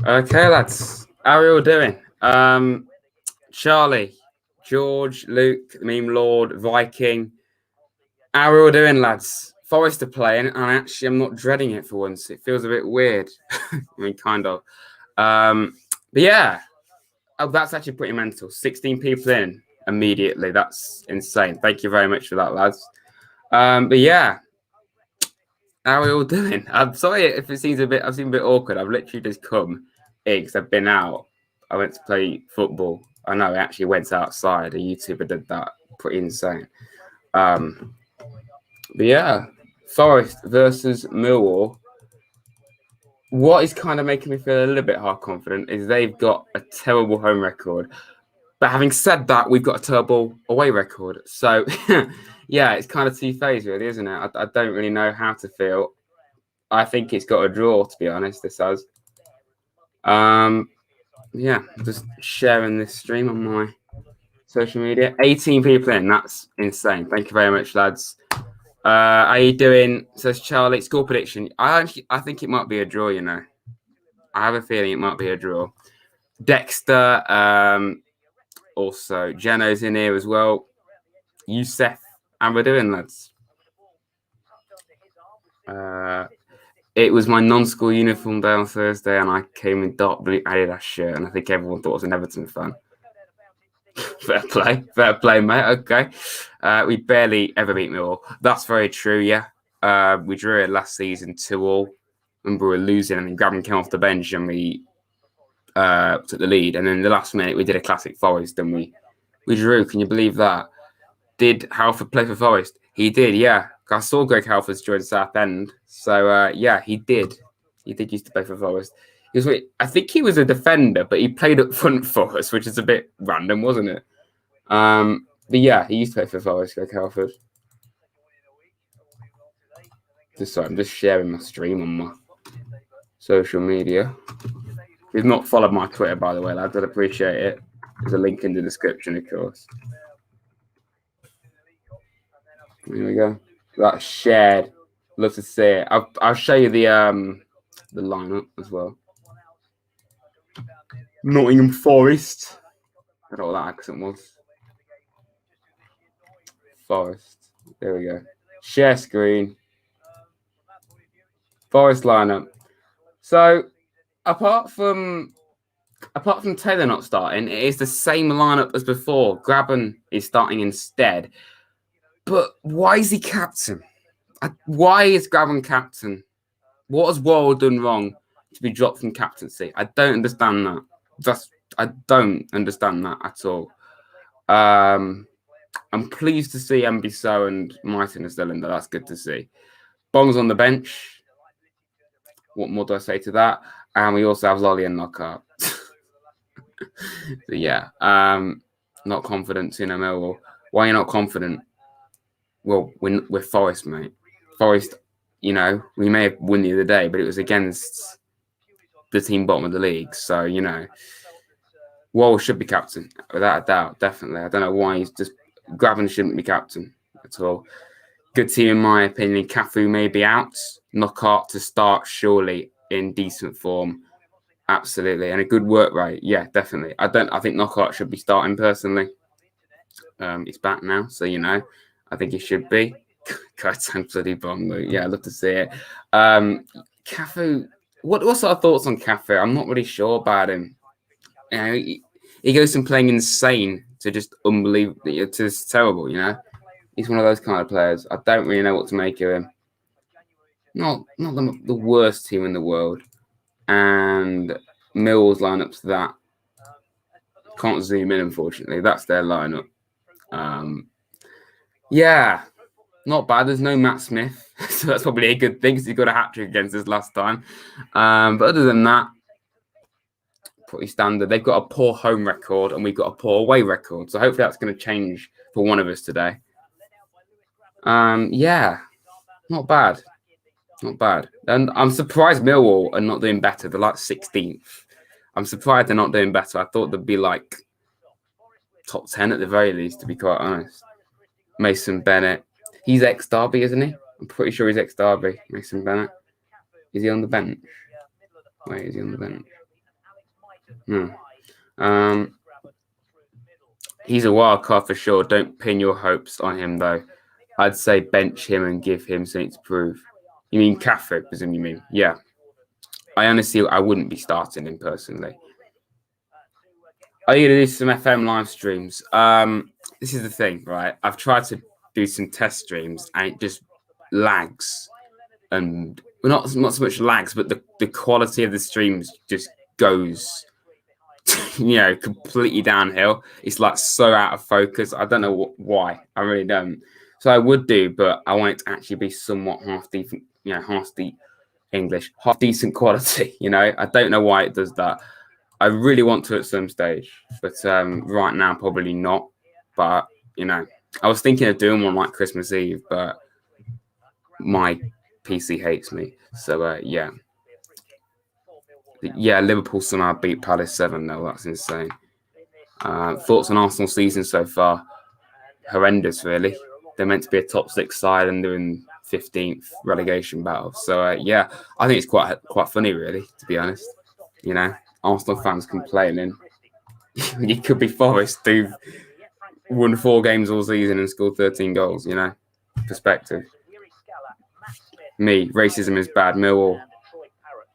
Okay, lads. How are you all doing? Charlie, George, Luke, Meme Lord, Viking. How are you all doing, lads? Forest are playing, and actually, I'm not dreading it for once. It feels a bit weird. I mean, kind of. But yeah, that's actually pretty mental. 16 people in immediately. That's insane. Thank you very much for that, lads. But yeah, how are we all doing? I'm sorry if it seems a bit awkward. I've literally just come in because I've been out. I went to play football. I know I actually went outside. A YouTuber did that. Pretty insane. But yeah, Forest versus Millwall. What is kind of making me feel a little bit half confident is they've got a terrible home record. But having said that, we've got a terrible away record. So, yeah, it's kind of two-phased, really, isn't it? I don't really know how to feel. I think it's got a draw, to be honest, this has. Yeah, just sharing this stream on my social media. 18 people in, that's insane. Thank you very much, lads. How are you doing? Says Charlie. Score prediction. I think it might be a draw, you know. I have a feeling it might be a draw. Dexter, also Jano's in here as well. Youssef, how we doing, lads? It was my non-school uniform day on Thursday, and I came in dark blue Adidas shirt, and I think everyone thought I was an Everton fan. Fair play, mate. Okay, we barely ever beat Millwall. That's very true. Yeah, we drew it last season 2-2. Remember we were losing, and then Gavin came off the bench, and we took the lead. And then the last minute, we did a classic Forest, and we drew. Can you believe that? Did Halford play for Forest? He did. Yeah, I saw Greg Halford's join Southend. So yeah, he did. He did used to play for Forest. I think he was a defender, but he played up front for us, which is a bit random, wasn't it? But yeah, he used to play for Forest, Greg Halford. I'm just sharing my stream on my social media. If you've not followed my Twitter, by the way, lads, I'd appreciate it. There's a link in the description, of course. Here we go. That's shared. Love to see it. I'll show you the lineup as well. Nottingham Forest. I don't know what that accent was. Forest. There we go. Share screen. Forest lineup. So apart from Taylor not starting, it is the same lineup as before. Graben is starting instead. But why is he captain? Why is Graben captain? What has Worrell done wrong to be dropped from captaincy? I don't understand that. I don't understand that at all. I'm pleased to see Mbiso and Martin are still in there. That's good to see. Bong's on the bench. What more do I say to that? And we also have Lolly and Knockout. So yeah, not confident in Millwall. Why are you not confident? Well, we're Forest, mate. Forest, you know, we may have won the other day, but it was against the team bottom of the league. So, you know, Wall should be captain, without a doubt, definitely. I don't know why he's just Graven shouldn't be captain at all. Good team, in my opinion. Cafu may be out. Knockout to start, surely, in decent form. Absolutely. And a good work rate. Yeah, definitely. I think Knockout should be starting personally. He's back now, so, you know, I think he should be. God, thanks bloody bomb. Yeah, I'd love to see it. Cafu, what sort of thoughts on Cafu? I'm not really sure about him. You know, he goes from playing insane to just unbelievable, to just terrible, you know. He's one of those kind of players. I don't really know what to make of him. Not the worst team in the world. And Millwall's lineup's that. Can't zoom in, unfortunately. That's their lineup. Yeah, not bad. There's no Matt Smith, so that's probably a good thing because he got a hat-trick against us last time. But other than that, pretty standard. They've got a poor home record and we've got a poor away record. So hopefully that's going to change for one of us today. Yeah, not bad. Not bad. And I'm surprised Millwall are not doing better. They're like 16th. I'm surprised they're not doing better. I thought they'd be like top 10 at the very least, to be quite honest. Mason Bennett. He's ex-Derby, isn't he? I'm pretty sure he's ex-Derby, Mason Bennett. Is he on the bench? Wait, is he on the bench? He's a wild card for sure. Don't pin your hopes on him, though. I'd say bench him and give him something to prove. You mean Cafe, presume you mean? Yeah. I wouldn't be starting him personally. Are you going to do some FM live streams? This is the thing, right? I've tried to do some test streams and it just lags. And well, not so much lags, but the quality of the streams just goes, completely downhill. It's like so out of focus. I don't know why. I really don't. So I would do, but I want it to actually be somewhat half decent, half decent quality. I don't know why it does that. I really want to at some stage, but right now probably not. But I was thinking of doing one like Christmas Eve, but my PC hates me. So yeah. Liverpool somehow beat Palace 7-0. That's insane. Thoughts on Arsenal season so far? Horrendous, really. They're meant to be a top 6 side and they're in 15th relegation battle. So I think it's quite funny, really, to be honest. Arsenal fans complaining. You could be Forest, who've won 4 games all season and scored 13 goals. Perspective. Me, racism is bad. Millwall.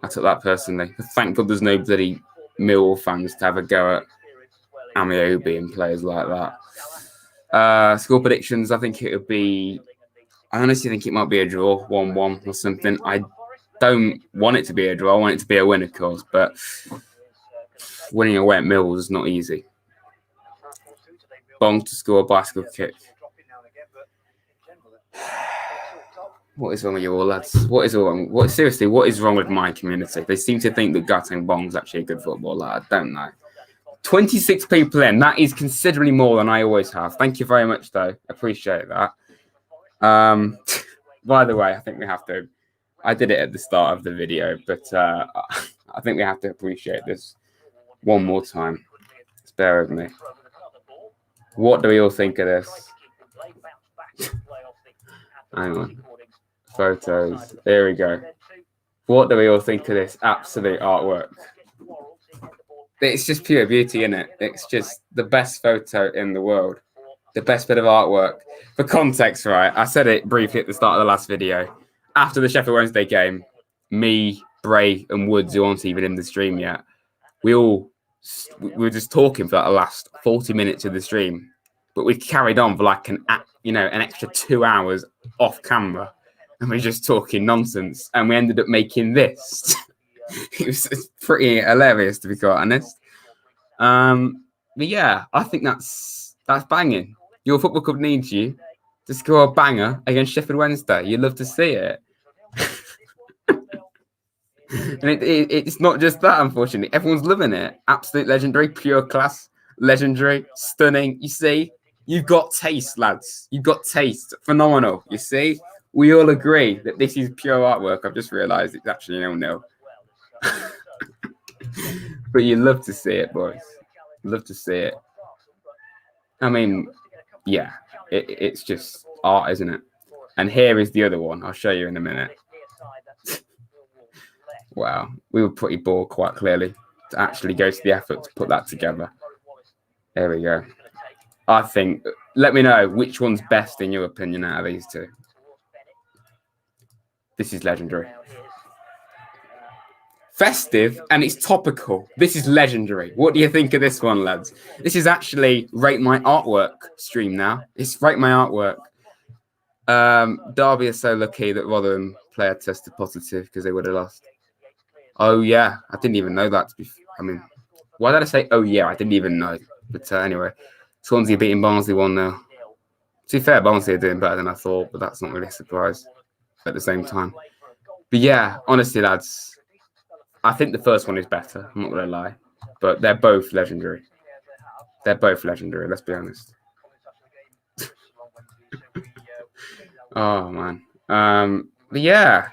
I took that personally. Thank God there's no bloody Millwall fans to have a go at Amiobi and players like that. Score predictions, I honestly think it might be a draw, 1-1 or something. I don't want it to be a draw. I want it to be a win, of course, but winning away at Millwall is not easy. Bong to score a bicycle kick. What is wrong with you all, lads? Seriously, what is wrong with my community? They seem to think that Gatting Bong's actually a good footballer. I don't know. 26 people in. That is considerably more than I always have. Thank you very much, though. Appreciate that. By the way, I think we have to... I did it at the start of the video, but I think we have to appreciate this one more time. Just bear with me. What do we all think of this? Hang on. Photos. There we go. What do we all think of this absolute artwork? It's just pure beauty, isn't it? It's just the best photo in the world. The best bit of artwork. For context, right? I said it briefly at the start of the last video. After the Sheffield Wednesday game, me, Bray, and Woods, who aren't even in the stream yet, we were just talking for the last 40 minutes of the stream. But we carried on for like an extra 2 hours off camera. And we're just talking nonsense. And we ended up making this. It's pretty hilarious, to be quite honest. But yeah, I think that's banging. Your football club needs you to score a banger against Sheffield Wednesday. You'd love to see it. And it's not just that, unfortunately. Everyone's loving it. Absolute legendary, pure class, legendary, stunning. You see, you've got taste, lads. You've got taste. Phenomenal. You see, we all agree that this is pure artwork. I've just realised it's actually 0-0. But you love to see it, boys. Love to see it. I mean, yeah, it's just art, isn't it? And here is the other one. I'll show you in a minute. Wow, we were pretty bored, quite clearly, to actually go to the effort to put that together. There we go. I think, let me know which one's best in your opinion out of these two. This is legendary. Festive, and it's topical. This is legendary. What do you think of this one, lads? This is actually Rate My Artwork stream now. It's Rate My Artwork. Derby is so lucky that Rotherham player tested positive because they would have lost. Oh, yeah. I didn't even know that. Why did I say, oh, yeah? I didn't even know. But anyway, Swansea beating Barnsley 1-0. To be fair, Barnsley are doing better than I thought, but that's not really a surprise at the same time. But yeah, honestly, lads, I think the first one is better. I'm not going to lie. But they're both legendary. Let's be honest. Oh, man. But yeah,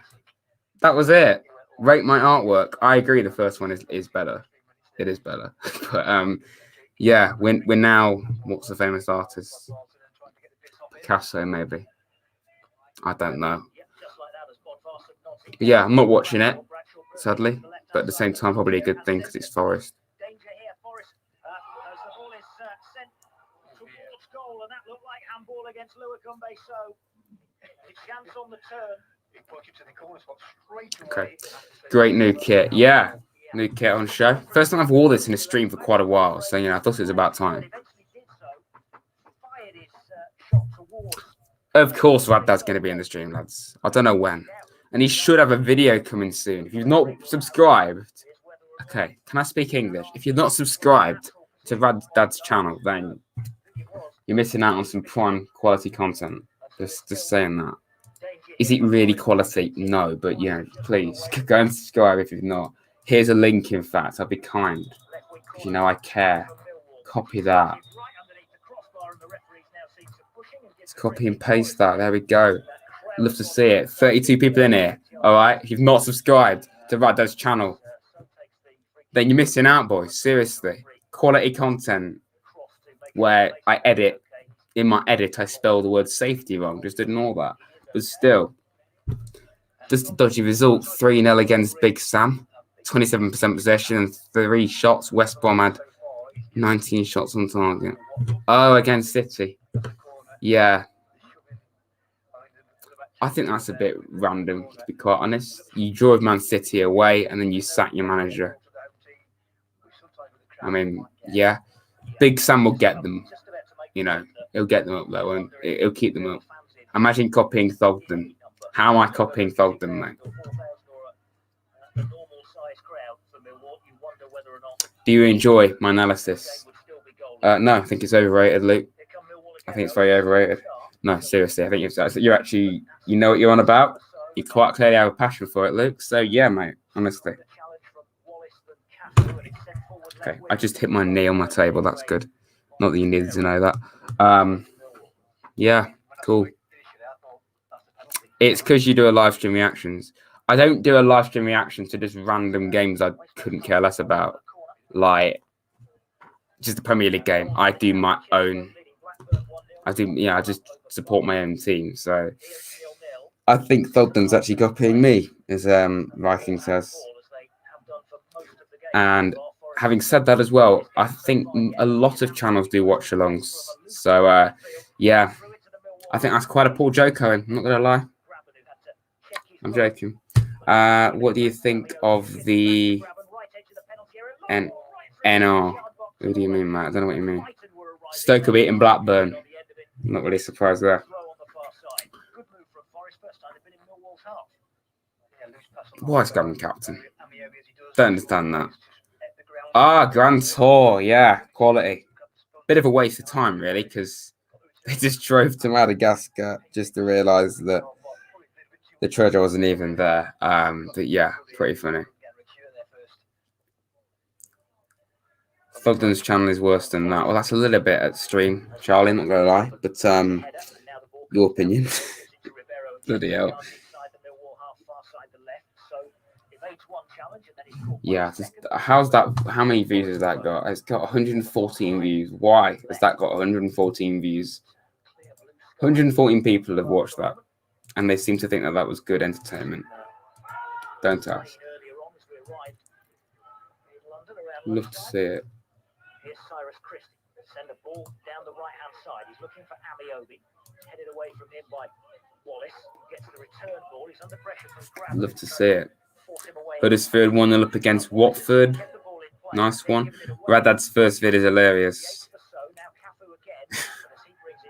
that was it. Rate My Artwork. I agree the first one is better. It is better. But yeah, we're now, what's the famous artist? Picasso, maybe. I don't know. But yeah, I'm not watching it, sadly. But at the same time, probably a good thing because it's Forest. Okay, great new kit. Yeah, new kit on show. First time I've wore this in a stream for quite a while, so I thought it was about time. Of course, Radad's going to be in the stream, lads. I don't know when, and he should have a video coming soon. If you've not subscribed, okay, can I speak English? If you're not subscribed to Radad's channel, then you're missing out on some prime quality content. Just saying that. Is it really quality? No, but please go and subscribe if you've not. Here's a link, in fact. I'll be kind. Because I care. Copy that. Let's copy and paste that. There we go. Love to see it. 32 people in here. All right. If you've not subscribed to Radad's channel, then you're missing out, boys. Seriously. Quality content where I edit. In my edit, I spell the word safety wrong. Just ignore that. But still, just a dodgy result. 3-0 against Big Sam. 27% possession and 3 shots. West Brom had 19 shots on target. Oh, against City. Yeah. I think that's a bit random, to be quite honest. You drove Man City away and then you sack your manager. I mean, yeah. Big Sam will get them. He'll get them up though, and he'll keep them up. Imagine copying Thogden. How am I copying Thogden, mate? Do you enjoy my analysis? No, I think it's overrated, Luke. I think it's very overrated. No, seriously, I think you're actually, you know what you're on about. You quite clearly have a passion for it, Luke. So yeah, mate, honestly. Okay, I just hit my knee on my table. That's good. Not that you needed to know that. Yeah, cool. It's because you do a live stream reactions. I don't do a live stream reaction to just random games I couldn't care less about. Like, just the Premier League game. I do my own. I just support my own team. So I think Thogden's actually copying me, as Viking says. And having said that as well, I think a lot of channels do watch alongs. So yeah, I think that's quite a poor joke, Owen. I'm not going to lie. I'm joking. What do you think of the NR? Who do you mean, Matt? I don't know what you mean. Stoke are beating Blackburn. I'm not really surprised there. Why is Gavin captain? Don't understand that. Grand Tour. Yeah, quality. Bit of a waste of time, really, because they just drove to Madagascar just to realise that the treasure wasn't even there. But yeah, pretty funny. Thogden's channel is worse than that. Well, that's a little bit at stream, Charlie, not gonna lie. But your opinion. Bloody hell. Yeah, how's that? How many views has that got? It's got 114 views. Why has that got 114 views? 114 people have watched that, and they seem to think that was good entertainment. Don't ask. Love to see it. Here's Cyrus Christie. Send a ball down the right-hand side. He's looking for Amiobi. Headed away from him by Wallace. Gets the return ball. He's under pressure from Graham. Love to see it. Huddersfield 1-0 up against Watford. Nice one. Radad's first vid is hilarious.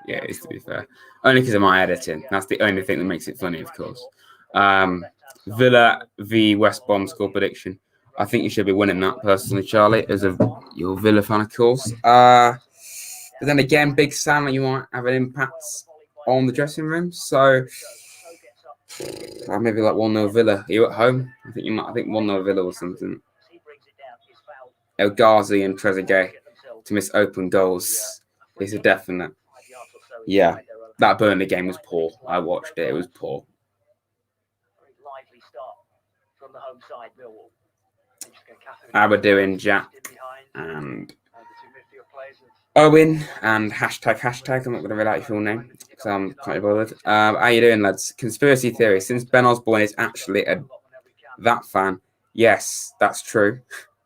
Yeah, it is, to be fair. Only because of my editing. That's the only thing that makes it funny, of course. Villa v West Brom score prediction. I think you should be winning that, personally, Charlie, as your Villa fan, of course. But then again, Big Sam, you might have an impact on the dressing room. So maybe like 1-0 Villa. Are you at home? I think 1-0 Villa or something. El Ghazi and Trezeguet to miss open goals is a definite. Yeah, that Burnley game was poor. I watched it. It was poor. How we're doing, Jack and Owen and hashtag. I'm not going to read out your full name because I'm quite bothered. How you doing, lads? Conspiracy theory. Since Ben Osborne is actually that fan, yes, that's true.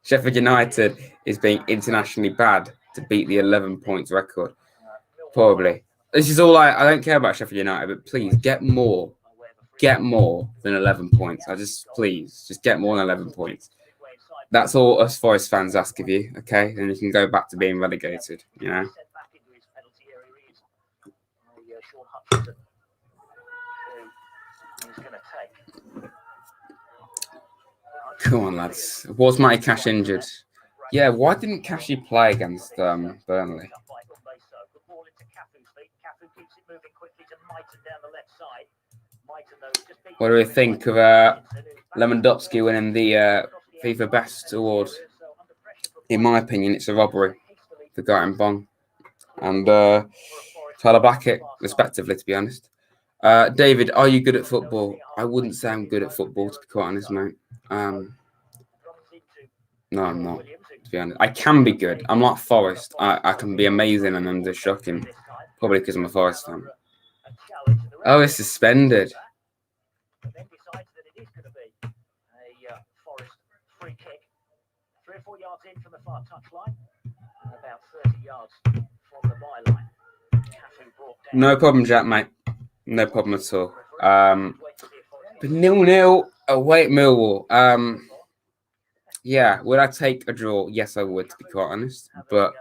Sheffield United is being internationally bad to beat the 11 points record. Probably. This is all I don't care about Sheffield United, but please get more than 11 points. Please get more than 11 points. That's all us Forest fans ask of you, okay? Then you can go back to being relegated, you know? Come on, lads. Was Matty Cash injured? Yeah, why didn't Cashy play against Burnley? What do we think of Lewandowski winning the FIFA Best Award? In my opinion, it's a robbery for Gareth Bong and Tyler Blackett, respectively, to be honest. David, are you good at football? I wouldn't say I'm good at football, to be quite honest, mate. No, I'm not, to be honest. I can be good. I'm like Forest. I can be amazing and I'm just shocking. Probably because I'm a Forest fan. Oh, it's suspended. No problem, Jack, mate. No problem at all. But 0-0 away at Millwall. Yeah, would I take a draw? Yes, I would, to be quite honest. But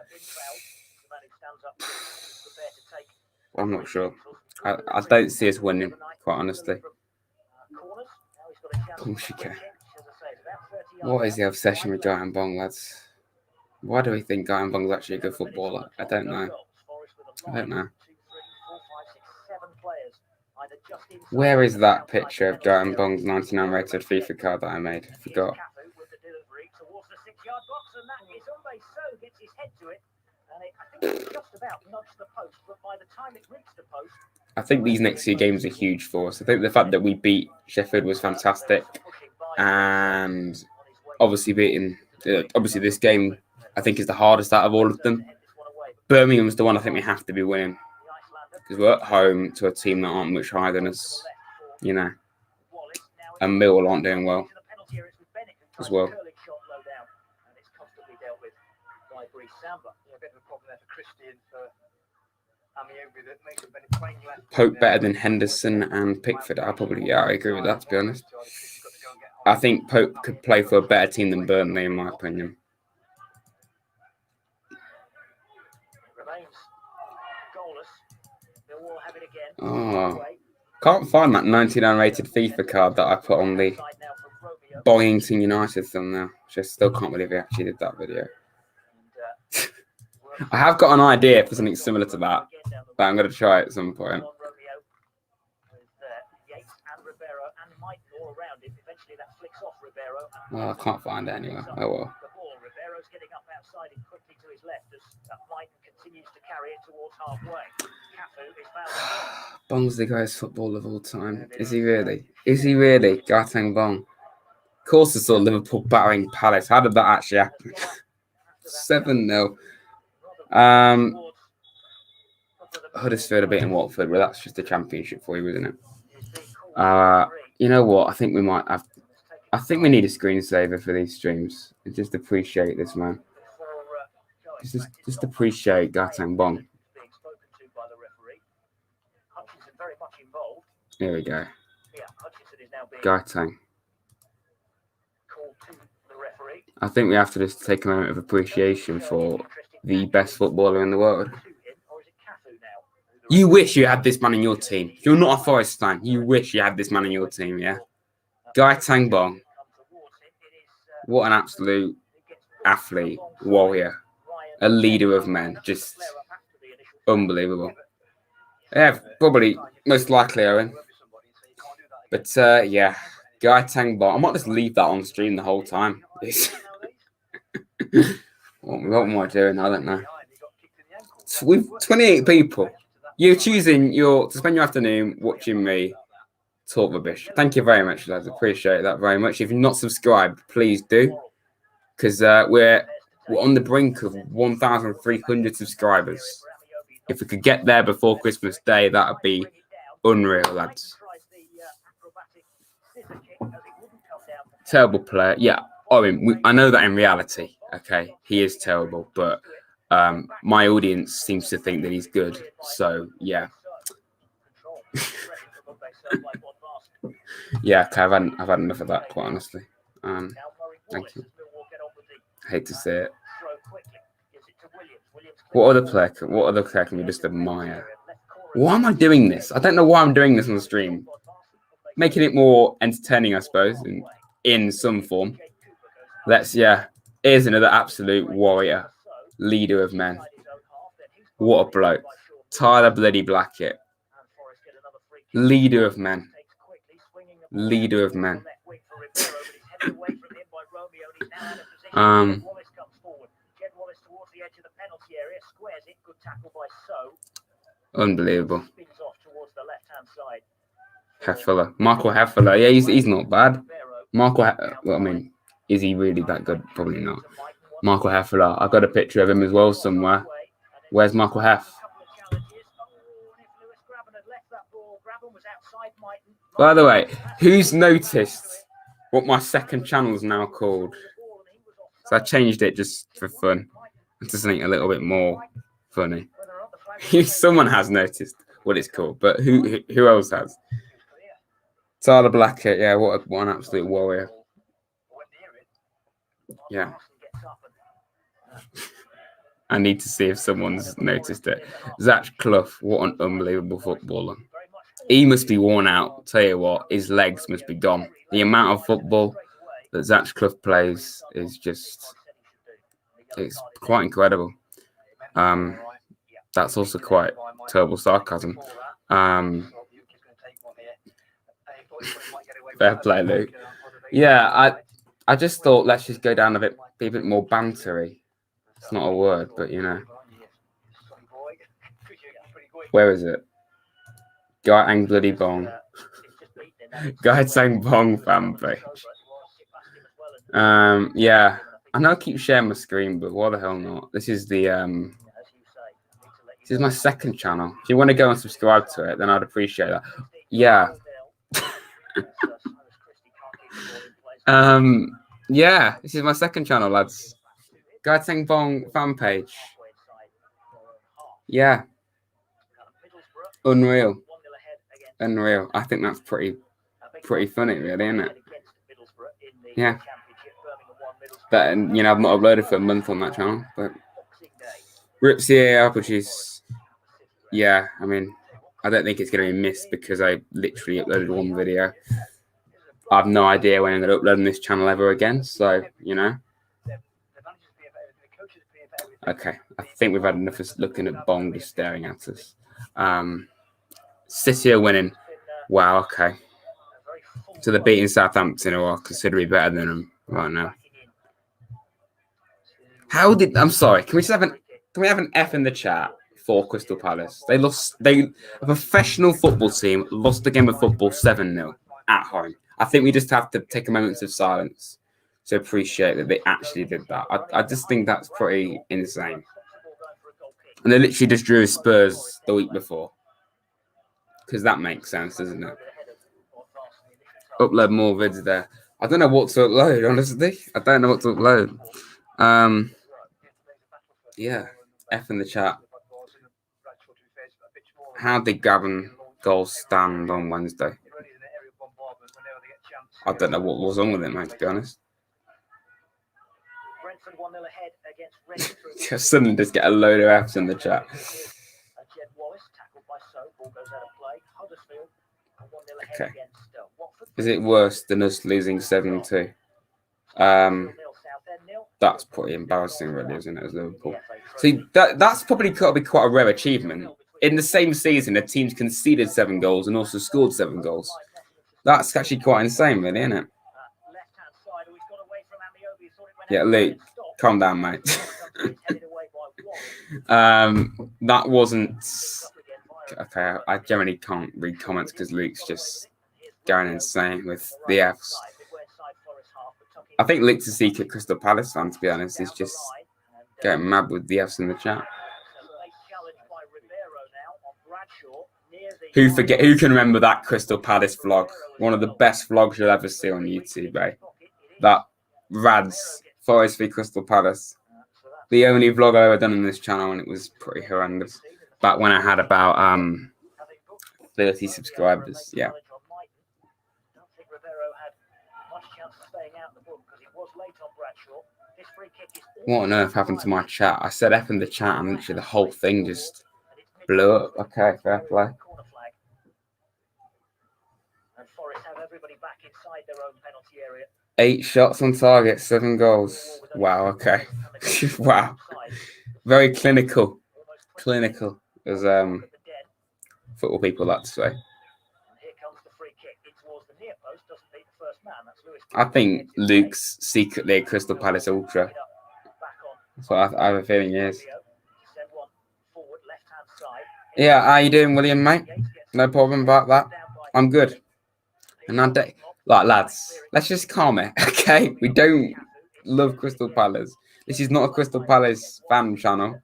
I'm not sure. I don't see us winning, quite honestly. What is the obsession with Gareth Bong, lads? Why do we think Gareth Bong's actually a good footballer? I don't know. Where is that picture of Gareth Bong's 99 rated FIFA card that I made? I forgot. I think these next few games are huge for us. I think the fact that we beat Sheffield was fantastic. And obviously this game, I think, is the hardest out of all of them. Birmingham's the one I think we have to be winning. Because we're at home to a team that aren't much higher than us, you know. And Millwall aren't doing well as well. Pope better than Henderson and Pickford. I agree with that, to be honest. I think Pope could play for a better team than Burnley, in my opinion. Oh, can't find that 99 rated FIFA card that I put on the Boyington United thumbnail. Just still can't believe he actually did that video. I have got an idea for something similar to that, but I'm going to try it at some point. Well, I can't find it anyway. Oh well. Bong's the greatest footballer of all time. Is he really? Gareth Bong. Of course I saw Liverpool battering Palace. How did that actually happen? 7-0. Huddersfield are beating Watford. Well, that's just a championship for you, isn't it? You know what? I think we might have. I think we need a screensaver for these streams. And just appreciate this, man. Just appreciate Gareth Bong. Here we go. Gareth. I think we have to just take a moment of appreciation for the best footballer in the world. You wish you had this man in your team. If you're not a Forest fan, you wish you had this man in your team, yeah? Gareth Bong. What an absolute athlete, warrior, a leader of men. Just unbelievable. Yeah, probably, most likely, Owen. But, yeah, Gareth Bong. I might just leave that on stream the whole time. What am I doing? I don't know. We've 28 people. You're choosing to spend your afternoon watching me talk rubbish. Thank you very much, lads. Appreciate that very much. If you're not subscribed, please do, because we're on the brink of 1,300 subscribers. If we could get there before Christmas Day, that would be unreal, lads. Terrible player. Yeah, I mean, I know that in reality. Okay, he is terrible, but My audience seems to think that he's good. So yeah. Yeah, okay, I've had enough of that, quite honestly. Thank you. I hate to say it. What other player can we just admire? Why am I doing this? I don't know why I'm doing this on the stream. Making it more entertaining, I suppose, in some form. Here's another absolute warrior, leader of men. What a bloke. Tyler bloody Blackett. Leader of men. Leader of men. Unbelievable. Heffeler. Michael Heffeler. Yeah, he's not bad. Is he really that good? Probably not. Michael Heffeler. I got a picture of him as well somewhere. Where's Michael Heff? By the way, who's noticed what my second channel is now called? So I changed it just for fun. To something a little bit more funny. Someone has noticed what it's called, but who else has? Tyler Blackett, yeah, what an absolute warrior. Yeah. I need to see if someone's noticed it. Zach Clough, what an unbelievable footballer. He must be worn out. Tell you what, his legs must be gone. The amount of football that Zach Clough plays is it's quite incredible. That's also quite terrible sarcasm. Fair play, Luke. Yeah, I just thought let's just go down be a bit more bantery. It's not a word, but you know. Where is it? Guy Ang Bloody Bong. Guy Sang Bong fan page. Yeah. I know I keep sharing my screen, but why the hell not? This is my second channel. If you want to go and subscribe to it, then I'd appreciate that. Yeah. Yeah, this is my second channel, lads. Guy Sang Bong fan page. Yeah. Unreal. I think that's pretty funny, really, isn't it? Yeah. That, I've not uploaded for a month on that channel, but rips the air up, which is, yeah, I don't think it's going to be missed because I literally uploaded one video. I have no idea when I'm going to upload on this channel ever again, so, Okay, I think we've had enough of looking at Bong just staring at us. City are winning. Wow, okay. So they're beating Southampton, who are considerably better than them right now. I'm sorry, can we have an F in the chat for Crystal Palace? A professional football team lost the game of football 7-0 at home. I think we just have to take a moment of silence to appreciate that they actually did that. I just think that's pretty insane. And they literally just drew Spurs the week before. Because that makes sense, doesn't it? Upload more vids there. I don't know what to upload, honestly. I don't know what to upload. Yeah, F in the chat. How did Gavin goals stand on Wednesday? I don't know what was wrong with him, mate, to be honest. Suddenly just get a load of Fs in the chat. Okay. Is it worse than us losing 7-2? That's pretty embarrassing, really, isn't it, as Liverpool? See, that's probably got to be quite a rare achievement. In the same season, a team's conceded 7 goals and also scored 7 goals. That's actually quite insane, really, isn't it? Yeah, Luke, calm down, mate. That wasn't... Okay, I generally can't read comments because Luke's just going insane with the Fs. I think Luke to seek at Crystal Palace fan, to be honest, is just getting mad with the Fs in the chat. Who can remember that Crystal Palace vlog? One of the best vlogs you'll ever see on YouTube, eh? That Rads, Forest v Crystal Palace. The only vlog I've ever done on this channel, and it was pretty horrendous. Back when I had about 30 subscribers. Yeah. What on earth happened to my chat? I said F in the chat, and literally the whole thing just blew up. Okay, fair play. And Forest have everybody back inside their own penalty area. 8 shots on target, 7 goals. Wow, okay. Wow. Very clinical. Clinical, as football people like to say. I think Luke's secretly a Crystal Palace ultra. That's what I have a feeling he is. Yeah, how you doing, William, mate? No problem about that. I'm good. And like, lads, let's just calm it, okay? We don't love Crystal Palace. This is not a Crystal Palace fan channel.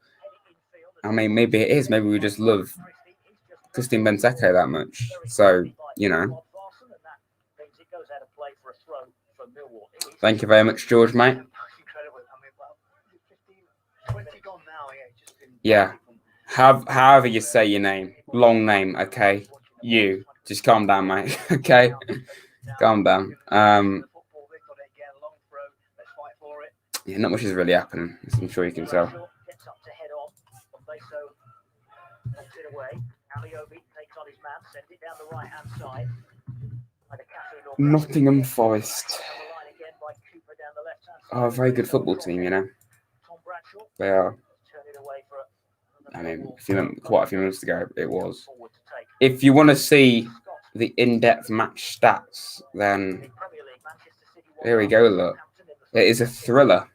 I mean, maybe it is. Maybe we just love Christian Benteke that much. So, you know. Thank you very much, George, mate. Yeah. However you say your name. Long name, okay? You. Just calm down, mate. Okay? Calm down. Yeah, not much is really happening, as I'm sure you can tell. Nottingham Forest. Oh, a very good football team, you know. They are. I mean, quite a few minutes ago, it was. If you want to see the in-depth match stats, then here we go, look. It is a thriller.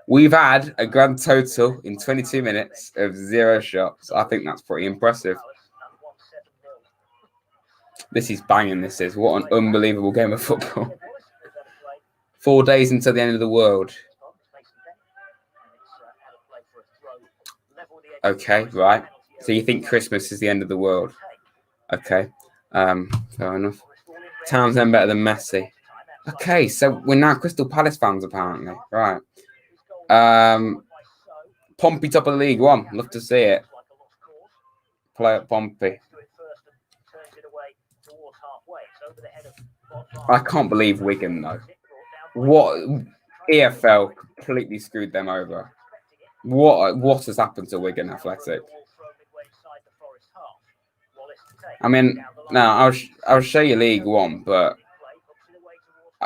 We've had a grand total in 22 minutes of 0 shots. I think that's pretty impressive. This is banging, this is. What an unbelievable game of football. 4 days until the end of the world. Okay, right. So you think Christmas is the end of the world? Okay, fair enough. Townsend better than Messi. Okay, so we're now Crystal Palace fans apparently, right? Pompey top of League One. Love to see it. Play at Pompey. I can't believe Wigan though. What EFL completely screwed them over. What has happened to Wigan Athletic? I mean, now I'll show you League One, but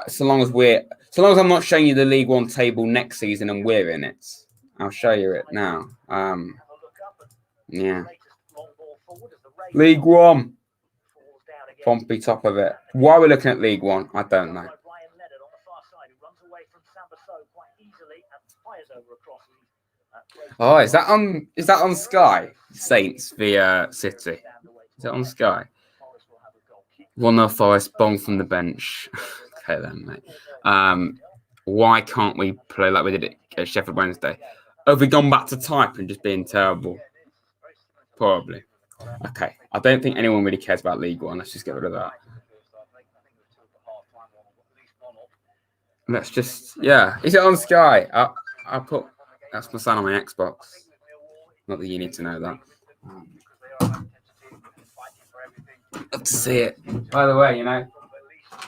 so long as I'm not showing you the League One table next season and we're in it, I'll show you it now. Yeah, League One, Pompey top of it. Why we're looking at League One, I don't know. Oh, is that on Sky? Saints via City. Is that on Sky? 1-0 Forest, bong from the bench. Okay then, mate. Why can't we play like we did at Sheffield Wednesday? Have we gone back to type and just being terrible? Probably. Okay. I don't think anyone really cares about League One. Let's just get rid of that. Let's just, yeah. Is it on Sky? I'll put, that's my son on my Xbox. Not that you need to know that. Love to see it. By the way, you know,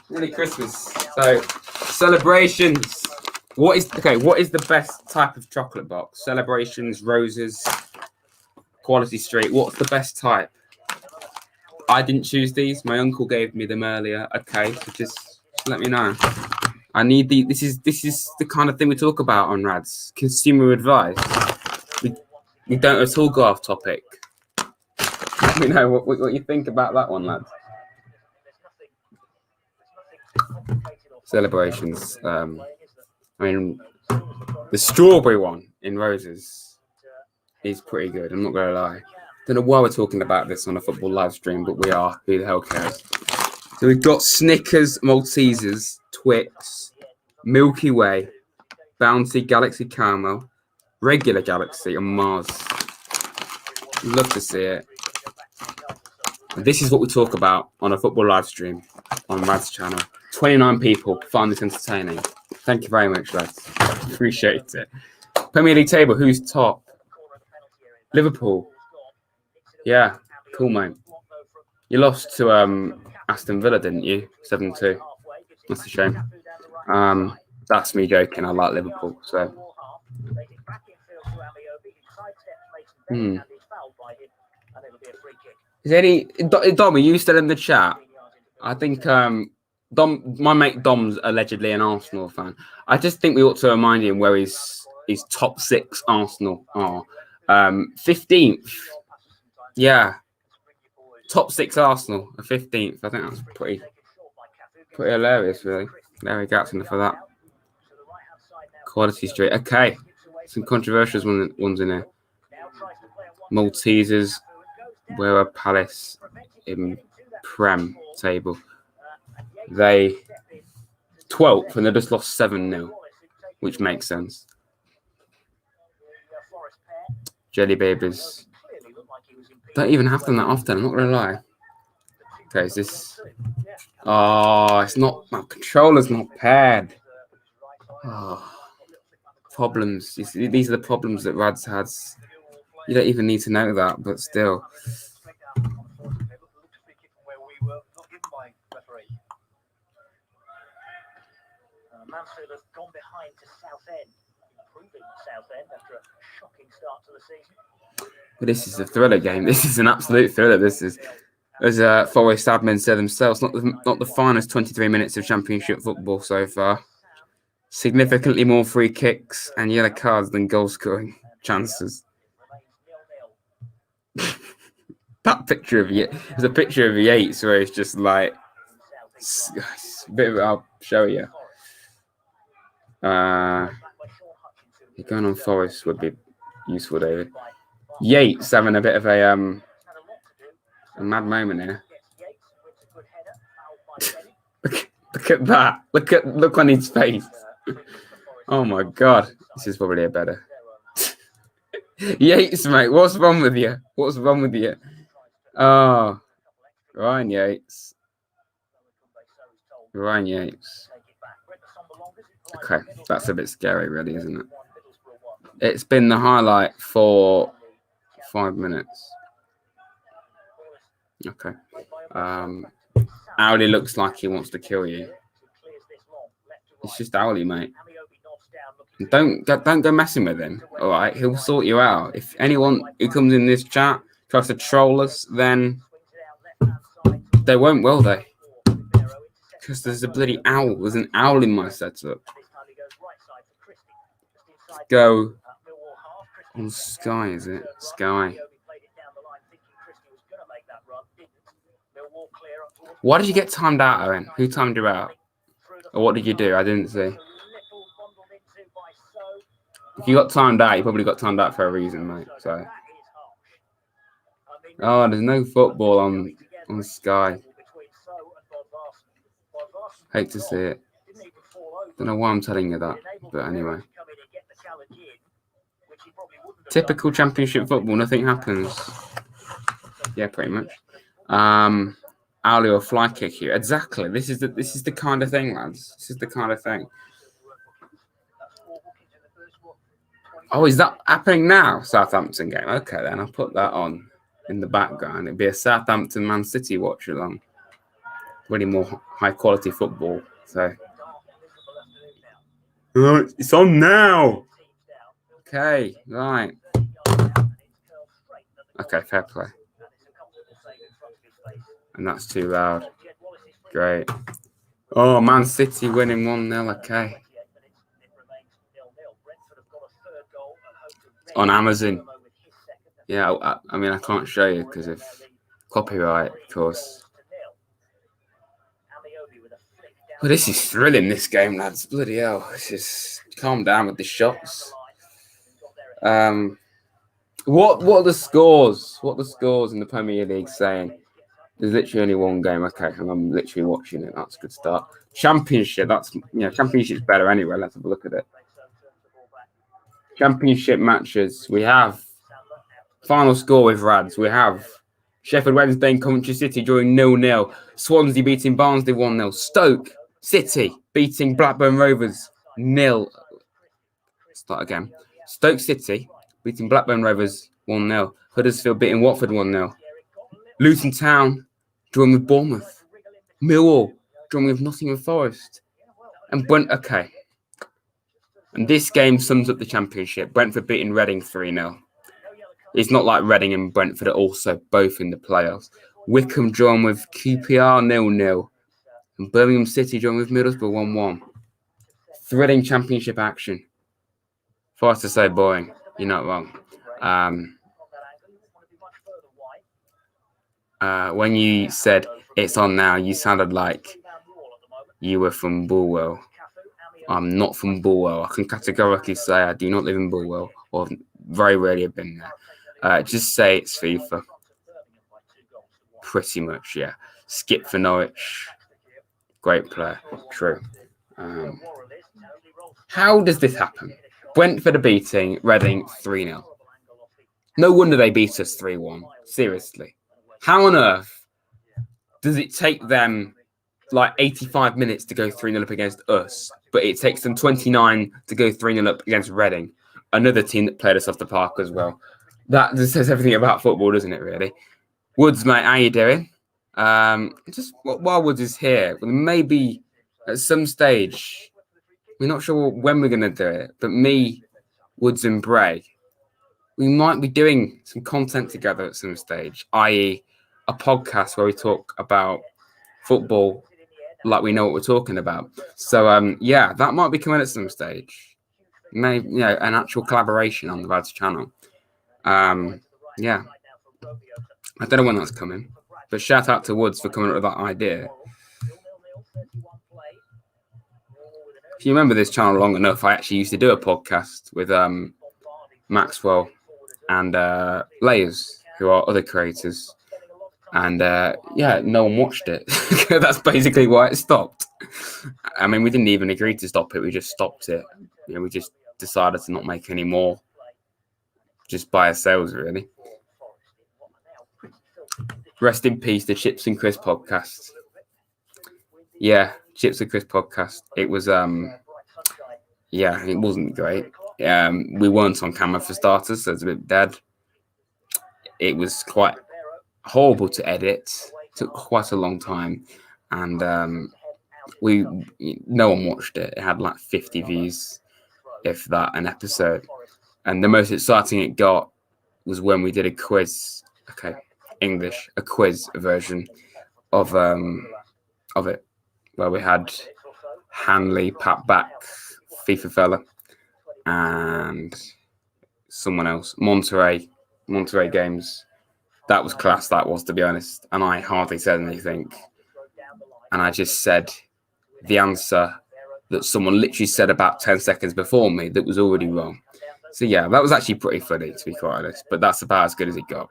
really Christmas. So, celebrations. What is the best type of chocolate box? Celebrations, roses, Quality Street. What's the best type? I didn't choose these. My uncle gave me them earlier. Okay, so just let me know. I need the. This is the kind of thing we talk about on Rads. Consumer advice. We don't at all go off topic. Let me know what you think about that one, lads. Celebrations. I mean, the strawberry one in roses is pretty good. I'm not gonna lie. Don't know why we're talking about this on a football live stream, but we are. Who the hell cares? So we've got Snickers, Maltesers, Twix, Milky Way, Bounty, Galaxy Caramel, regular Galaxy, and Mars. Love to see it. And this is what we talk about on a football live stream on Rad's channel. 29 people find this entertaining. Thank you very much, lads. Appreciate it. Premier League table, who's top? Liverpool. Yeah, cool, mate. You lost to Aston Villa, didn't you? 7-2. That's a shame. That's me joking. I like Liverpool, so. Is any Dom? Are you still in the chat? I think Dom, my mate Dom's allegedly an Arsenal fan. I just think we ought to remind him where his top 6 Arsenal are. 15th. Yeah. Top 6 Arsenal, a 15th. I think that's pretty hilarious, really. Larry Gatson for that. Quality Street. Okay. Some controversial ones in here. Maltesers. We're a Palace in Prem table. They 12th and they just lost 7-0, which makes sense. Jelly Babies. Don't even have them that often, I'm not gonna lie. Okay, is this? Oh, it's not. My controller's not paired. Oh, problems. These are the problems that Rads has. You don't even need to know that, but still. Mansfield have gone behind to Southend, improving Southend after a shocking start to the season. But this is a thriller game. This is an absolute thriller. This is, as Forest admin said themselves, not the finest 23 minutes of Championship football so far. Significantly more free kicks and yellow cards than goal scoring chances. That picture of there's a picture of Yates where it's just like a bit of. I'll show you. Going on Forest would be useful, David. Yates having a bit of a mad moment here. Look at that. Look on his face. Oh my God. This is probably a better. Yates, mate, what's wrong with you? What's wrong with you? Oh, Ryan Yates. Ryan Yates. Okay, that's a bit scary, really, isn't it? It's been the highlight for 5 minutes. Okay. Owley looks like he wants to kill you. It's just Owley, mate. Don't go messing with him. All right, he'll sort you out. If anyone who comes in this chat tries to troll us, then they won't, will they? Because there's a bloody owl. There's an owl in my setup. Let's go on Sky, is it? Sky. Why did you get timed out, Owen? Who timed you out? Or what did you do? I didn't see. If you got timed out, you probably got timed out for a reason, mate. So. Oh, there's no football on Sky. Hate to see it. Don't know why I'm telling you that, but anyway. Typical Championship football, nothing happens. Yeah, pretty much. Owley will fly kick you. Exactly. This is the kind of thing, lads. This is the kind of thing. Oh, is that happening now? Southampton game. Okay, then I'll put that on in the background. It'd be a Southampton Man City watch along. Really more high quality football. So it's on now. Okay, right. Okay, fair play. And that's too loud. Great. Oh, Man City winning 1-0. Okay. On Amazon. Yeah, I mean, I can't show you because of copyright, of course. Well, this is thrilling, this game, lads. Bloody hell. Just calm down with the shots. What are the scores? What are the scores in the Premier League saying? There's literally only one game. Okay, and I'm literally watching it. That's a good start. Championship, Championship's better anyway. Let's have a look at it. Championship matches. We have final score with Rads. We have Sheffield Wednesday and Coventry City drawing 0-0. Swansea beating Barnsley 1-0. Stoke City beating Blackburn Rovers 0. Start again. Stoke City beating Blackburn Rovers 1-0. Huddersfield beating Watford 1-0. Luton Town drawing with Bournemouth. Millwall drawing with Nottingham Forest. And okay. And this game sums up the Championship. Brentford beating Reading 3-0. It's not like Reading and Brentford are also both in the playoffs. Wycombe drawn with QPR 0-0. And Birmingham City drawn with Middlesbrough 1-1. Thrilling Championship action. For us to say boring, you're not wrong. When you said it's on now, you sounded like you were from Bulwell. I'm not from Bulwell. I can categorically say I do not live in Bulwell, or very rarely have been there. Just say it's FIFA. Pretty much, yeah. Skip for Norwich. Great player. True. How does this happen? Brentford are beating Reading 3-0. No wonder they beat us 3-1. Seriously. How on earth does it take them like 85 minutes to go 3-0 up against us, but it takes them 29 to go 3-0 up against Reading, another team that played us off the park as well? That just says everything about football, doesn't it, really? Woods, mate, how you doing? Just while Woods is here, maybe at some stage, we're not sure when we're going to do it, but me, Woods and Bray, we might be doing some content together at some stage, i.e. a podcast where we talk about football like we know what we're talking about. So, yeah, that might be coming at some stage. Maybe, you know, an actual collaboration on the Vads channel. Yeah. I don't know when that's coming, but shout out to Woods for coming up with that idea. If you remember this channel long enough, I actually used to do a podcast with Maxwell and Layers, who are other creators. And yeah, no one watched it. That's basically why it stopped. I mean, we didn't even agree to stop it. We just stopped it. You know, we just decided to not make any more just by ourselves, really. Rest in peace, the Chips and Chris podcast. Yeah, Chips and Chris podcast. It was, yeah, it wasn't great. We weren't on camera for starters, so it's a bit dead. It was quite horrible to edit. It took quite a long time, and no one watched it. It had like 50 views, if that, an episode. And the most exciting it got was when we did a quiz. Okay, English, a quiz version of it, where we had Hanley, Pat Back, FIFA fella, and someone else, Monterey Games. That was class, that was, to be honest. And I hardly said anything. And I just said the answer that someone literally said about 10 seconds before me that was already wrong. So yeah, that was actually pretty funny, to be quite honest. But that's about as good as it got.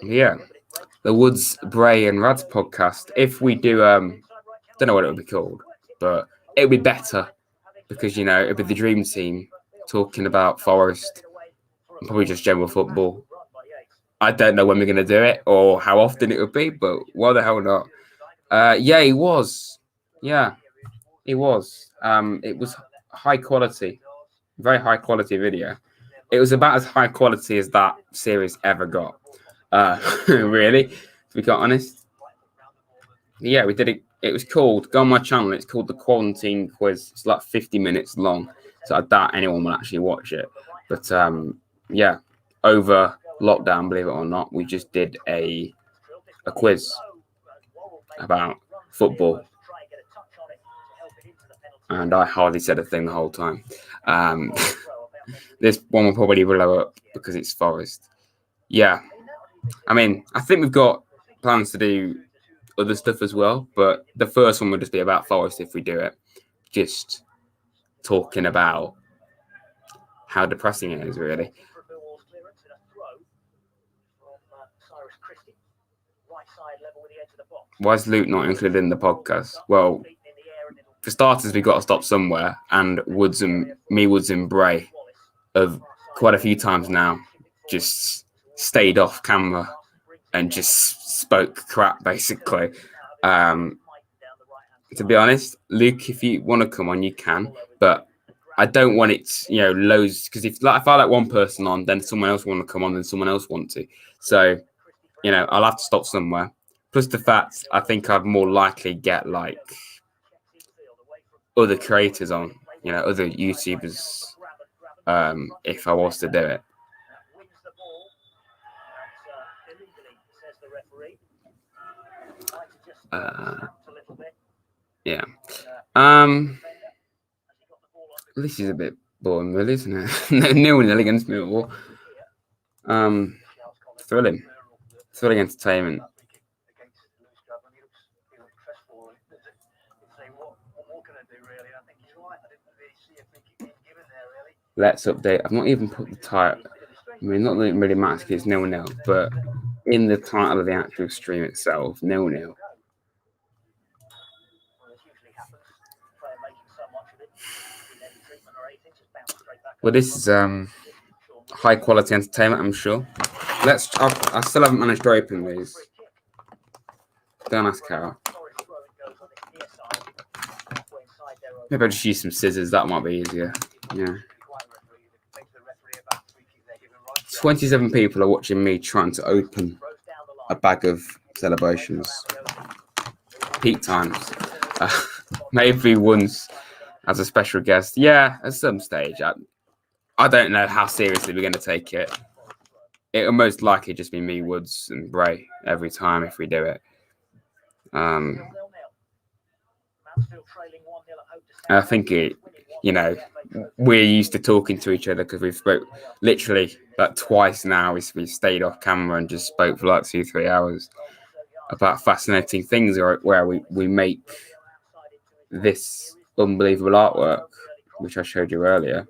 Yeah, the Woods, Bray and Rads podcast. If we do, don't know what it would be called, but it would be better because, you know, it would be the dream team talking about Forest and probably just general football. I don't know when we're going to do it or how often it would be, but why the hell not? Yeah, it was. Yeah, it was. It was high quality, very high quality video. It was about as high quality as that series ever got. Really, to be quite honest. Yeah, we did it. It was called, go on my channel, it's called the Quarantine Quiz. It's like 50 minutes long, so I doubt anyone will actually watch it. But yeah, over lockdown, believe it or not, we just did a quiz about football. And I hardly said a thing the whole time. This one will probably blow up because it's Forest. Yeah, I mean, I think we've got plans to do other stuff as well, but the first one would just be about Forest if we do it. Just talking about how depressing it is, really. Why is Luke not included in the podcast? Well, for starters, we've got to stop somewhere, and Woods and Bray have quite a few times now just stayed off camera and just spoke crap, basically. To be honest, Luke, if you want to come on, you can, but I don't want it, loads, because if I let one person on, then someone else want to come on, then someone else want to. So, I'll have to stop somewhere. Plus the fact I think I'd more likely get like other creators on, other YouTubers, if I was to do it. Yeah. This is a bit boring, really, isn't it? 0-0 against Millwall. Thrilling entertainment. Let's update. I've not even put the title. I mean, not that it really matters because it's 0-0, but in the title of the actual stream itself, 0-0. Well, this is high quality entertainment, I'm sure. I still haven't managed to open these. Don't ask how. Maybe I'll just use some scissors. That might be easier. Yeah. 27 people are watching me trying to open a bag of celebrations. Peak times. Maybe once as a special guest. Yeah, at some stage. I don't know how seriously we're going to take it. It'll most likely just be me, Woods, and Bray every time if we do it. I think we're used to talking to each other because we've spoke literally like twice now. We stayed off camera and just spoke for like 2-3 hours about fascinating things where we make this unbelievable artwork, which I showed you earlier.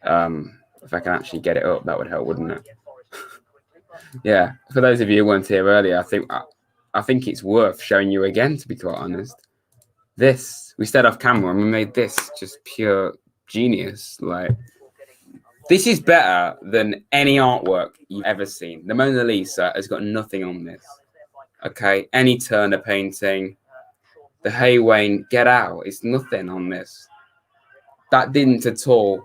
If I can actually get it up, that would help, wouldn't it? Yeah. For those of you who weren't here earlier, I think it's worth showing you again, to be quite honest. This, we stayed off camera and we made this just pure genius. Like, this is better than any artwork you've ever seen. The Mona Lisa has got nothing on this. Okay, any Turner painting, the Haywain, get out. It's nothing on this. That didn't at all.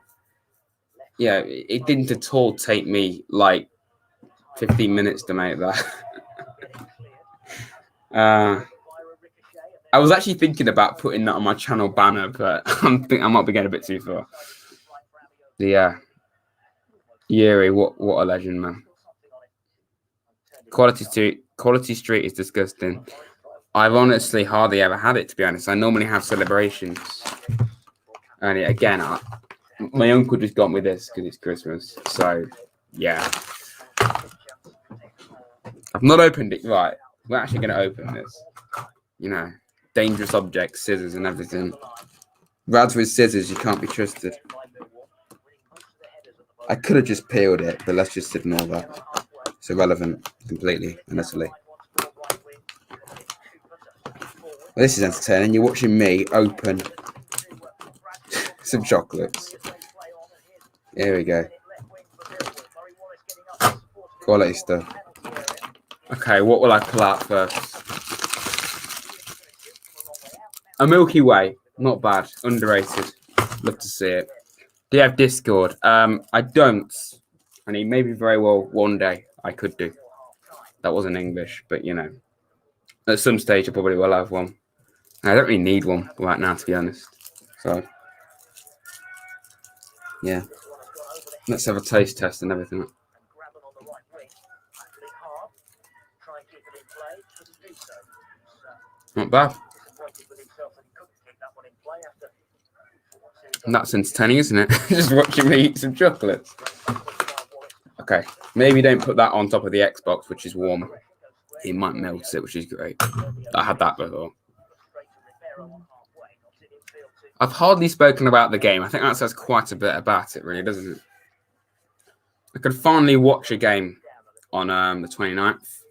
Yeah, it didn't at all take me like 15 minutes to make that. I was actually thinking about putting that on my channel banner, but I might be getting a bit too far. Yeah. Yuri, what a legend, man. Quality Street is disgusting. I've honestly hardly ever had it, to be honest. I normally have celebrations. And again, my uncle just got me this because it's Christmas. So, yeah. I've not opened it. Right. We're actually going to open this. Dangerous objects, scissors and everything. Rads with scissors, you can't be trusted. I could have just peeled it, but let's just ignore that. It's irrelevant completely, honestly. Well, this is entertaining. You're watching me open some chocolates. Here we go. Quality stuff. Okay, what will I pull out first? A Milky Way, not bad, underrated. Love to see it. Do you have Discord? I don't. I mean, maybe very well one day I could do. That wasn't English, but at some stage I probably will have one. I don't really need one right now, to be honest. So, yeah. Let's have a taste test and everything. Not bad. And that's entertaining, isn't it? Just watching me eat some chocolates. Okay, maybe don't put that on top of the Xbox, which is warm. It might melt it, which is great. I had that before. I've hardly spoken about the game. I think that says quite a bit about it, really, doesn't it? I could finally watch a game on the 29th.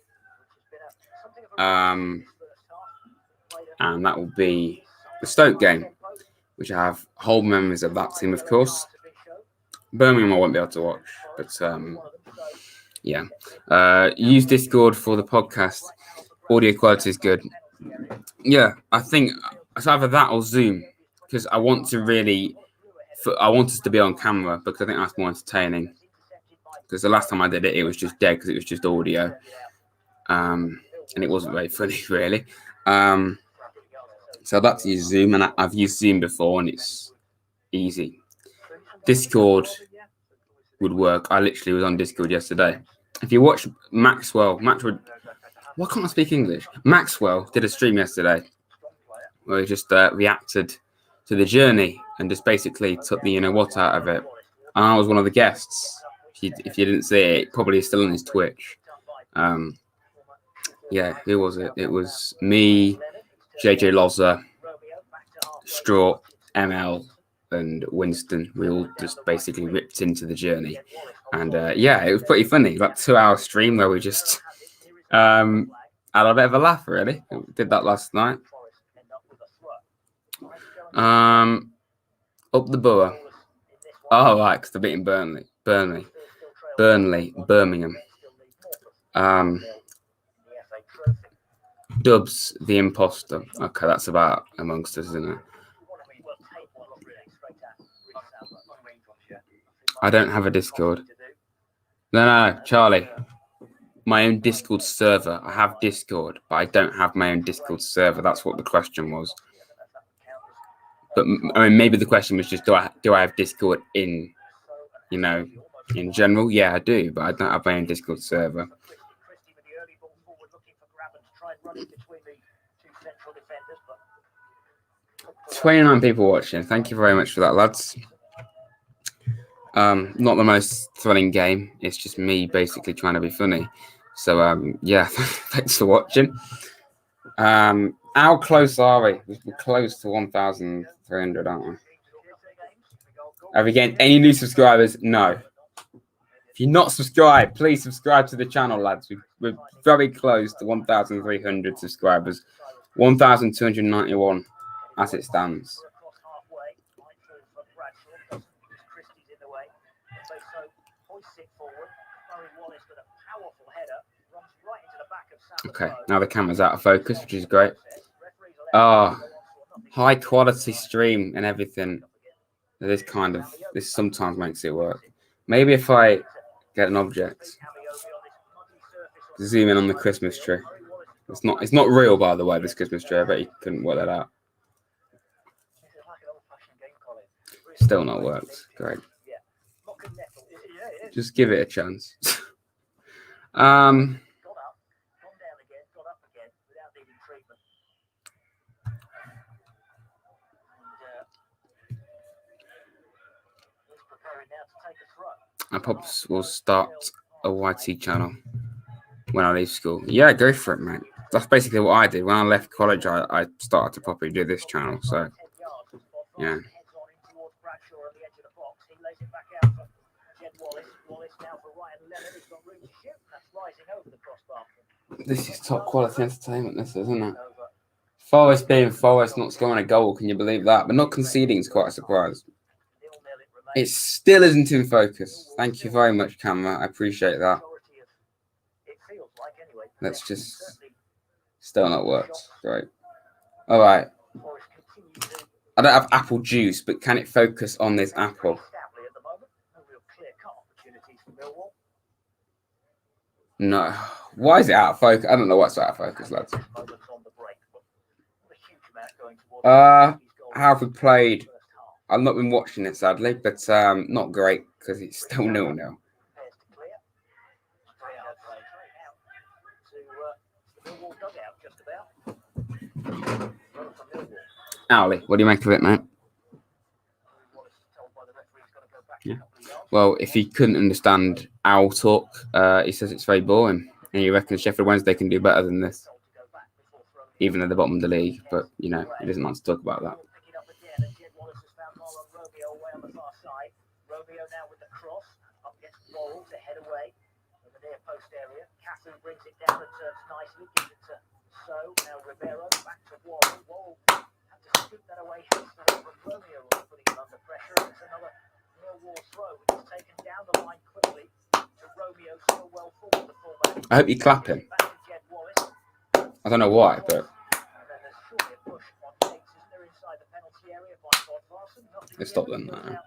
And that will be the Stoke game, which I have whole memories of that team, of course. Birmingham I won't be able to watch, but Yeah. Use Discord for the podcast. Audio quality is good. Yeah, I think it's either that or Zoom, because I want us to be on camera because I think that's more entertaining. Because the last time I did it, it was just dead because it was just audio, and it wasn't very funny really. So I'd like to use Zoom, and I've used Zoom before, and it's easy. Discord would work. I literally was on Discord yesterday. If you watch Maxwell, why can't I speak English? Maxwell did a stream yesterday where he just reacted to the journey and just basically took the what out of it. And I was one of the guests. If you didn't see it, it probably is still on his Twitch. Yeah, who was it? It was me, JJ Loza, Straw, ML, and Winston. We all just basically ripped into the journey. And yeah, it was pretty funny. Like 2-hour stream where we just had a bit of a laugh, really. We did that last night. Up the Borough. Oh, right, because they're beating Birmingham. Dubs, the imposter. Okay, that's about amongst us, isn't it? I don't have a Discord. No, Charlie. My own Discord server. I have Discord, but I don't have my own Discord server. That's what the question was. But I mean, maybe the question was just, do I have Discord in general? Yeah, I do, but I don't have my own Discord server. 29 people watching. Thank you very much for that, lads. Not the most thrilling game. It's just me basically trying to be funny. So yeah, thanks for watching. How close are we? We're close to 1,300, aren't we? Have we gained any new subscribers? No. If you're not subscribed, please subscribe to the channel, lads. We're very close to 1,300 subscribers. 1,291 as it stands. Okay, now the camera's out of focus, which is great. High quality stream and everything. This sometimes makes it work. Maybe if I get an object, zoom in on the Christmas tree. It's not real, by the way, this Christmas tree. I bet you couldn't work that out. Still not worked. Great. Just give it a chance. I probably will start a YT channel when I leave school. Yeah, go for it, mate. That's basically what I did. When I left college, I started to properly do this channel. So, yeah. This is top quality entertainment, this is, isn't it? Forest being Forest, not scoring a goal. Can you believe that? But not conceding is quite a surprise. It still isn't in focus. Thank you very much, camera. I appreciate that. Let's just... Still not worked. Great. All right. I don't have apple juice, but can it focus on this apple? No. Why is it out of focus? I don't know what's out of focus, lads. How have we played? I've not been watching it, sadly, but not great because it's still 0-0. Owly, what do you make of it, mate? Yeah. Well, if he couldn't understand owl talk, he says it's very boring. And he reckons Sheffield Wednesday can do better than this. Even at the bottom of the league. But, he doesn't want to talk about that. Romeo now with the cross. Up gets Laurel to head away. In the near post area. Cafu brings it down and turns nicely. Gives it to So. Now Ribeiro back to Warren. Warren had to scoop that away hastily. But Romeo was putting him under pressure. It's another Millwall throw, which is taken down the line quickly to Romeo. Still well forward. I hope you clap him. I don't know why, but let's stop them now.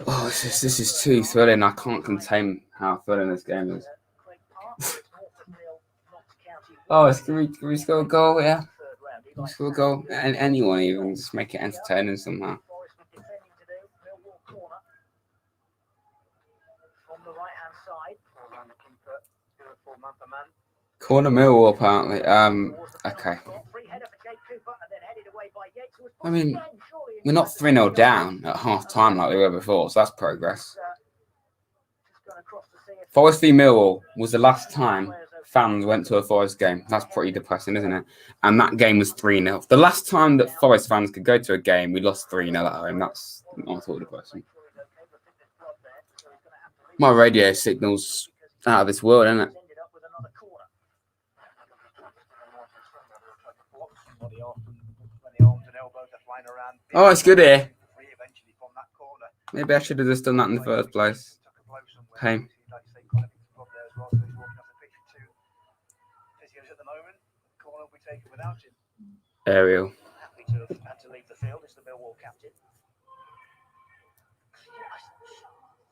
Oh, this is too thrilling. I can't contain how thrilling this game is. Oh, can we score a goal? Yeah. Can we score a goal? And anyone even. Just make it entertaining somehow. Corner Millwall, apparently. Okay. I mean, we're not 3-0 down at half time like we were before, so that's progress. Forest v Millwall was the last time fans went to a Forest game. That's pretty depressing, isn't it? And that game was 3-0. The last time that Forest fans could go to a game, we lost 3-0 at home. That's not at all depressing. My radio signal's out of this world, isn't it? Oh, it's good here. Maybe I should have just done that in the first place. Hey. Ariel. I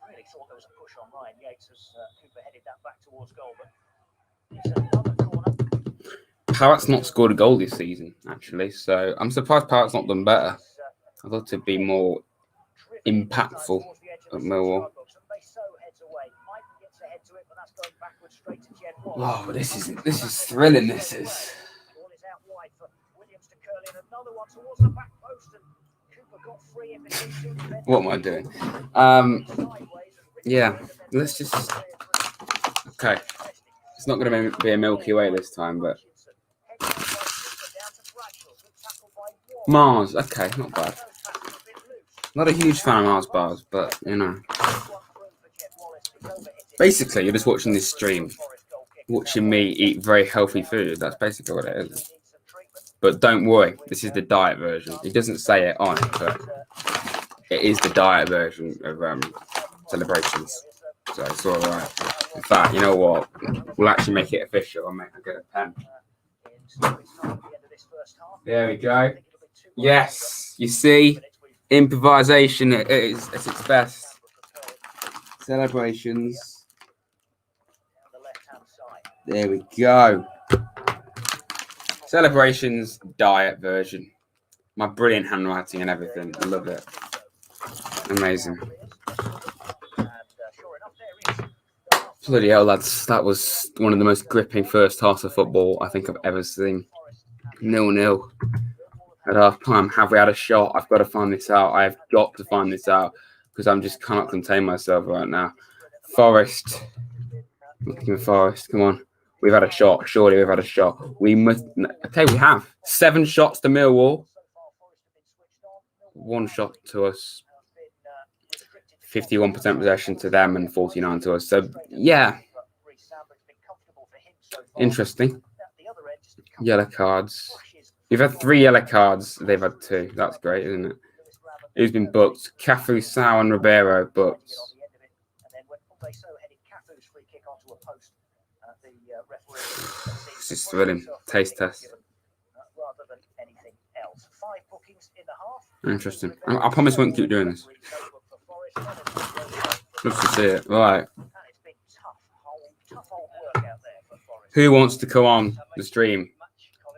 really thought there was a push on Ryan Yates as Cooper headed that back towards goal, but it's another corner. Parrott's not scored a goal this season, actually, so I'm surprised Parrott's not done better. I thought it'd be more impactful at Millwall. Wow, this is thrilling. This is. What am I doing? Yeah, let's just. Okay, it's not going to be a Milky Way this time, but Mars. Okay, not bad. Not a huge fan of Mars bars, but you know. Basically, you're just watching this stream, watching me eat very healthy food. That's basically what it is. But don't worry, this is the diet version. It doesn't say it on it, but it is the diet version of celebrations. So it's all right. In fact, you know what? We'll actually make it official. I'll get a pen. There we go. Yes, you see, improvisation is at its best. Celebrations. There we go. Celebrations diet version. My brilliant handwriting and everything. I love it. Amazing. Bloody hell, lads. That was one of the most gripping first halves of football I think I've ever seen. 0-0 at half time. Have we had a shot? I've got to find this out. I have got to find this out because I just cannot contain myself right now. Forest. Looking for Forest. Come on. We've had a shot. Surely we've had a shot. We must. I tell you, we have 7 shots to Millwall. 1 shot to us. 51% possession to them and 49 to us. So yeah, interesting. Yellow cards. We've had 3 yellow cards. They've had 2. That's great, isn't it? Who's been booked? Cafu, Sau, and Ribeiro booked. This is thrilling. Taste test. Interesting. I promise I won't keep doing this. Just to see it. Right. Who wants to come on the stream?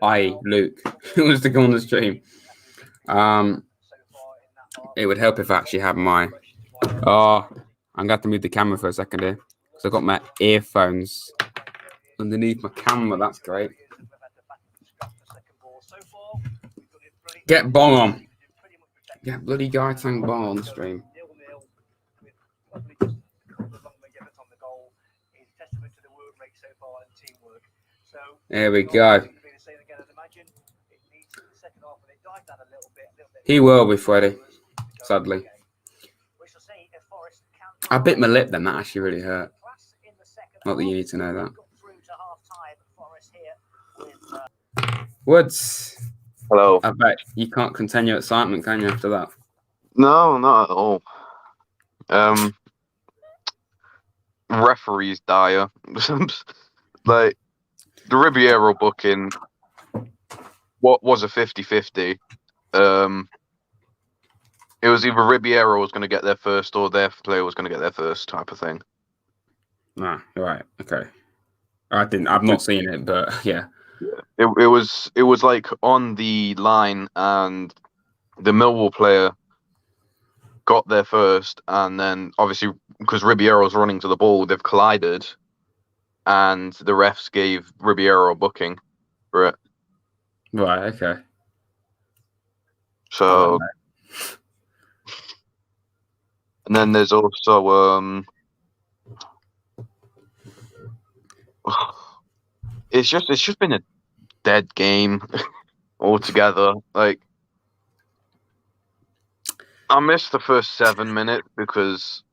Luke. Who wants to come on the stream? It would help if I actually had my. Oh, I'm going to have to move the camera for a second here. Because I've got my earphones underneath my camera. That's great. Get Bong on. Get bloody Guy Tang Bong on the stream. There we go. He will be Freddie, sadly. I bit my lip then, that actually really hurt. Not that you need to know that. Woods. Hello. I bet you can't contain your excitement, can you, after that? No, not at all. Um, referees dire. Like the Ribeiro booking, what was a 50-50. It was either Ribeiro was going to get there first or their player was going to get there first, type of thing. Ah, right. Okay. I've not seen it, but yeah. It was like on the line, and the Millwall player got there first, and then obviously because Ribeiro's running to the ball, they've collided, and the refs gave Ribeiro a booking for it. Right. Okay. I So, don't know. and then there's also it's just been a dead game altogether. Like, I missed the first 7 minutes because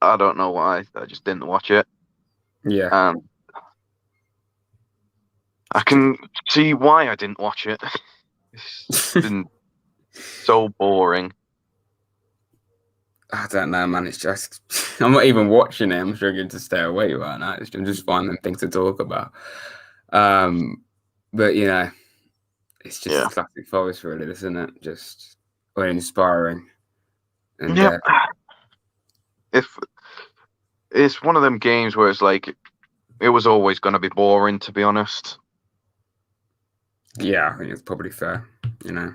I don't know why. I just didn't watch it. Yeah. I can see why I didn't watch it. It's been so boring. I don't know, man. It's just I'm not even watching it. I'm struggling to stay awake right now. I'm just finding things to talk about. But you know, it's just classic Forest, really, isn't it? Just uninspiring. And If it's one of them games where it's like it was always going to be boring, to be honest. yeah, I think it's probably fair. You know,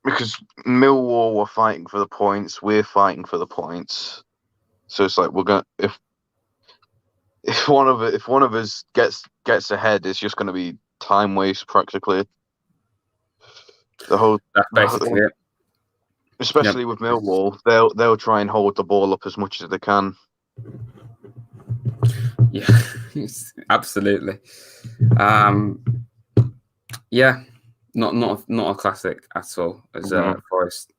Because Millwall were fighting for the points, we're fighting for the points. So it's like we're gonna if one of us gets ahead, it's just gonna be time waste practically. that's basically it. Especially with Millwall, they'll try and hold the ball up as much as they can. Yeah, absolutely. Yeah, not a classic at all. As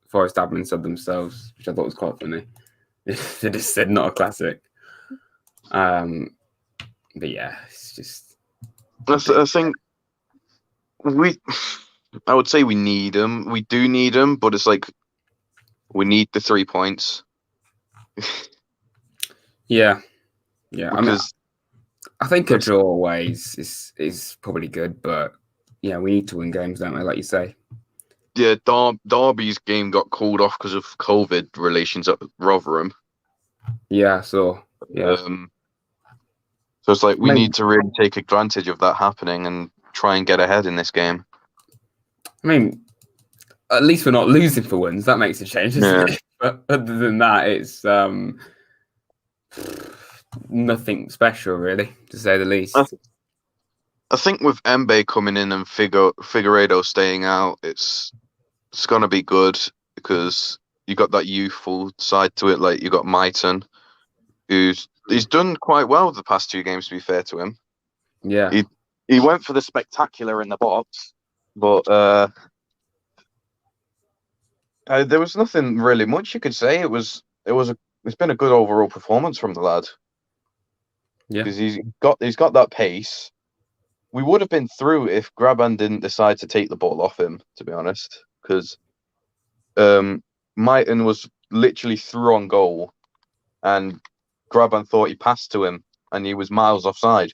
Forest admin said themselves, which I thought was quite funny. They just said not a classic. But yeah, it's just. I think I would say we need them. We do need them, but it's like we need the 3 points. Yeah. Because I think a draw away is probably good, but yeah, we need to win games, don't we? Like you say. Yeah, Derby's game got called off because of COVID relations at Rotherham. Yeah, so yeah. So it's like we need to really take advantage of that happening and try and get ahead in this game. I mean, at least we're not losing for wins. That makes a change, doesn't it? But other than that, it's nothing special, really, to say the least. I think with Mbe coming in and Figueiredo staying out, it's gonna be good because you got that youthful side to it. Like you got Mighton, he's done quite well the past 2 games. To be fair to him, Yeah, he went for the spectacular in the box, but there was nothing really much you could say. It's been a good overall performance from the lad. Yeah, because he's got that pace. We would have been through if Graban didn't decide to take the ball off him, to be honest, because Mighton was literally through on goal, and Graban thought he passed to him, and he was miles offside.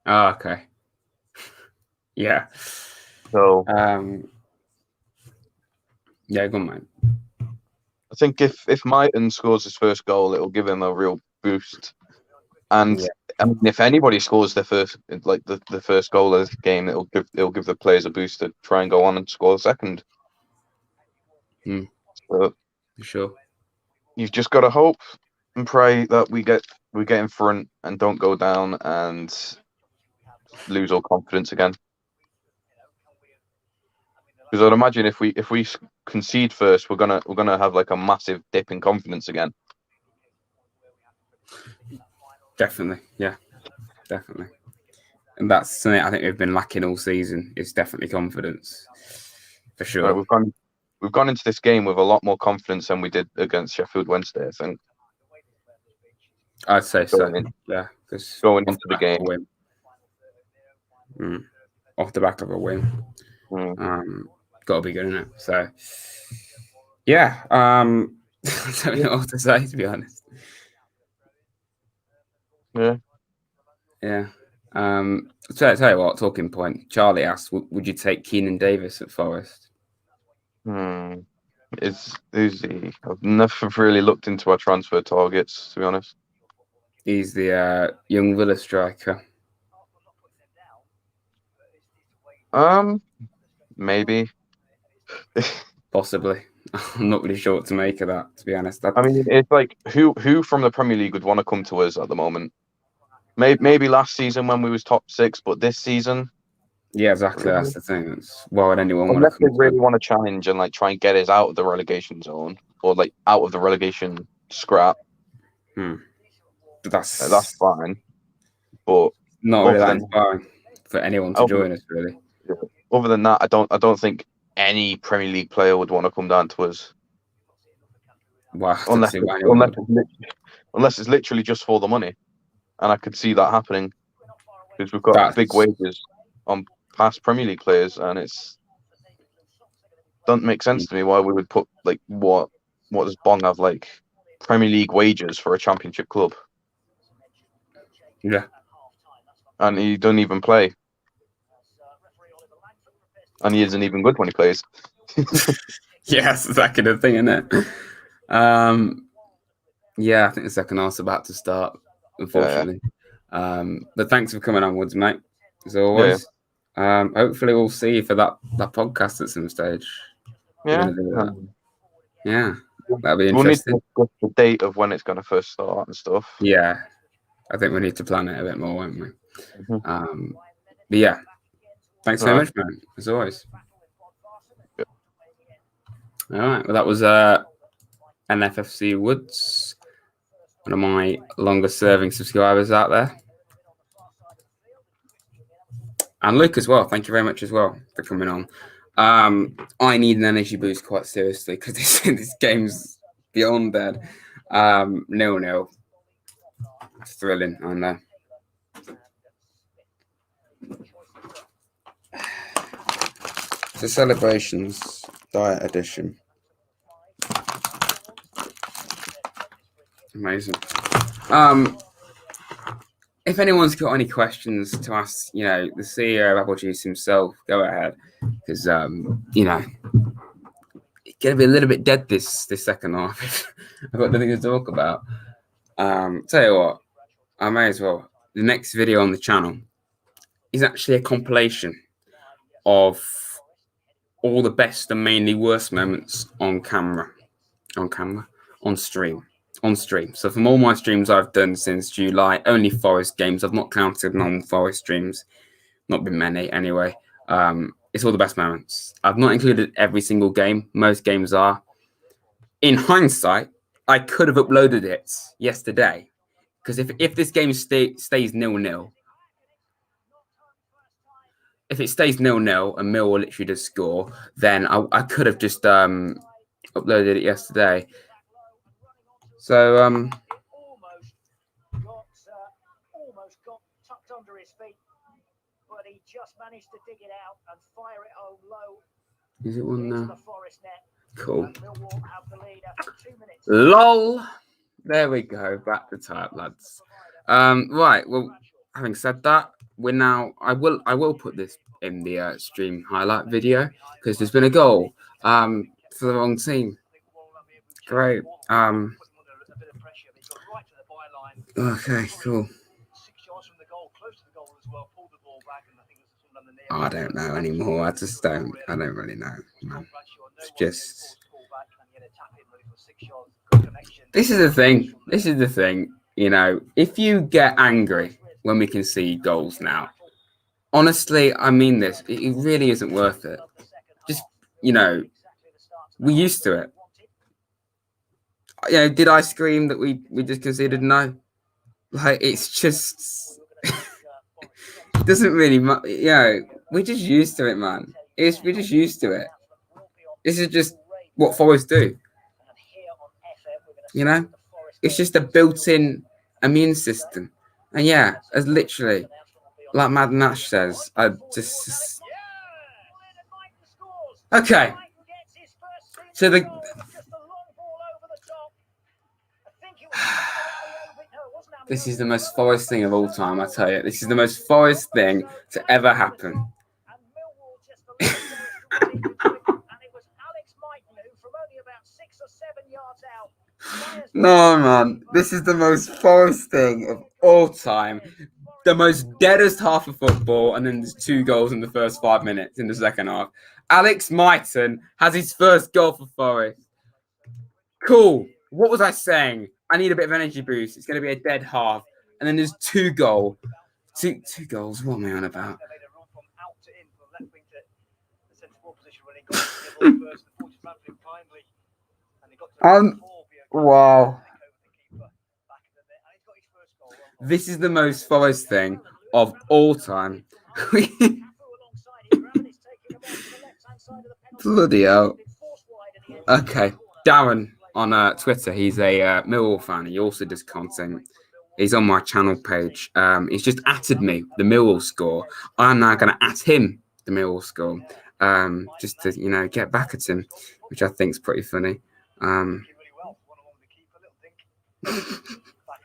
Oh, okay. Yeah. So yeah, go on, mate. I think if Mighton scores his first goal, it'll give him a real boost. And I mean, if anybody scores their first, like the first goal of the game, it'll give the players a boost to try and go on and score a second. So, for sure. You've just got to hope and pray that we get in front and don't go down and lose all confidence again. Because I'd imagine if we concede first, we're gonna have like a massive dip in confidence again. Definitely, yeah, definitely. And that's something I think we've been lacking all season. Is definitely confidence, for sure. Right, we've gone into this game with a lot more confidence than we did against Sheffield Wednesday, I think. I'd say so. Yeah, because going into the game, off the back of a win. got to be good, isn't it? So, yeah. I don't know what to say, to be honest. Yeah. Yeah. So tell you what, talking point. Charlie asked, would you take Keenan Davis at Forest? Who's he? I've never really looked into our transfer targets, to be honest. He's the young Villa striker. Maybe. Possibly. I'm not really sure what to make of that, to be honest. I mean, it's like who from the Premier League would want to come to us at the moment? Maybe last season when we was top 6, but this season. Yeah, exactly. Really? That's the thing. Why would anyone want Unless to they come really want to challenge and like try and get us out of the relegation zone or like out of the relegation scrap. That's fine. But not really that inspiring for anyone to join us, really. Other than that, I don't think any Premier League player would want to come down to us. Wow, unless it's literally just for the money, and I could see that happening because we've got big wages on past Premier League players, and it's doesn't make sense to me why we would put like what does Bong have like Premier League wages for a Championship club? Yeah, and he doesn't even play, and he isn't even good when he plays. Yes, that's that kind of thing, isn't it? Yeah, I think the second half's about to start, unfortunately. Yeah. But thanks for coming on, Woods, mate, as always. Yeah. Hopefully we'll see you for that podcast at some stage. Yeah. Yeah. That'll be interesting. We'll need to discuss the date of when it's going to first start and stuff. Yeah. I think we need to plan it a bit more, won't we? Mm-hmm. But yeah. Thanks very much, man, as always. Yeah. All right. Well, that was NFFC Woods, one of my longest serving subscribers out there. And Luke as well. Thank you very much as well for coming on. I need an energy boost quite seriously because this game's beyond dead. 0-0. Thrilling, I know. The Celebrations Diet Edition. Amazing. If anyone's got any questions to ask, the CEO of Apple Juice himself, go ahead. Because, it's going to be a little bit dead this second half. I've got nothing to talk about. Tell you what, I may as well. The next video on the channel is actually a compilation of all the best and mainly worst moments on stream. So from all my streams I've done since July, only Forest games. I've not counted non-Forest streams. Not been many anyway. It's all the best moments. I've not included every single game. Most games are. In hindsight, I could have uploaded it yesterday. Because if this game stays 0-0, if it stays 0-0 and Millwall literally does score, then I could have just uploaded it yesterday. So almost got tucked under his feet, but he just managed to dig it out and fire it home low. Is it one now? Cool. Minutes. LOL. There we go. Back to type, lads. Right. Well, having said that, we're now. I will put this in the stream highlight video because there's been a goal for the wrong team. Great. Okay. Cool. I don't know anymore. I don't really know. Man. It's just. This is the thing. If you get angry when we concede goals now, honestly, I mean this. It really isn't worth it. Just, we're used to it. Did I scream that we just conceded? No. Like, it's just, it doesn't really matter. We're just used to it, man. We're just used to it. This is just what Forest do. It's just a built-in immune system. And yeah, as literally, like Mad Nash says, Okay. So this is the most Forest thing of all time, I tell you. This is the most Forest thing to ever happen. No, man. This is the most Forest thing of all time. The most deadest half of football, and then there's 2 goals in the first 5 minutes in the second half. Alex Mighton has his first goal for Forest. Cool. What was I saying? I need a bit of energy boost. It's going to be a dead half. And then there's 2 goals. Two goals. What am I on about? Wow. This is the most Forest thing of all time. Bloody hell. Okay. Darren on Twitter, he's a Millwall fan. He also does content. He's on my channel page. He's just atted me the Millwall score. I'm now going to at him the Millwall score, just to get back at him, which I think is pretty funny.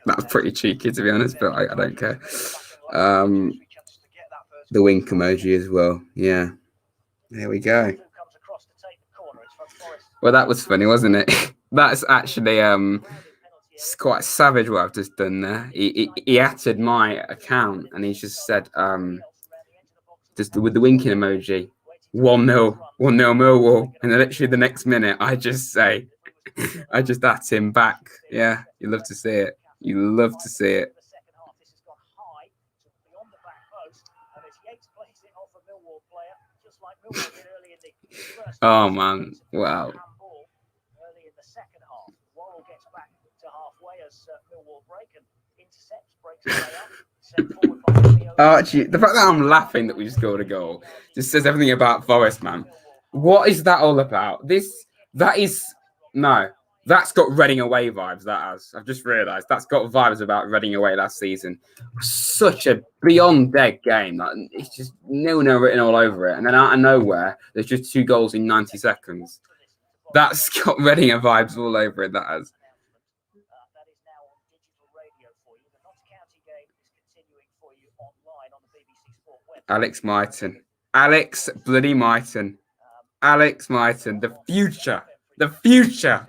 That was pretty cheeky, to be honest, but I don't care. The wink emoji as well. Yeah, there we go. Well, that was funny, wasn't it? That's actually it's quite savage what I've just done there. He added my account and he just said just with the winking emoji, 1-0 Millwall, and then literally the next minute I just say I just at him back. Yeah, you love to see it. You love to see it. Oh man, wow. Oh, actually, the fact that I'm laughing that we scored a goal just says everything about Forest, man. What is that all about? That's got Reading away vibes, that has. I've just realised that's got vibes about Reading away last season. Such a beyond dead game. Like, it's just 0-0 written all over it. And then out of nowhere, there's just 2 goals in 90 seconds. That's got Reading vibes all over it, that has. Alex Mighton. Alex bloody Mighton. Alex Mighton. The future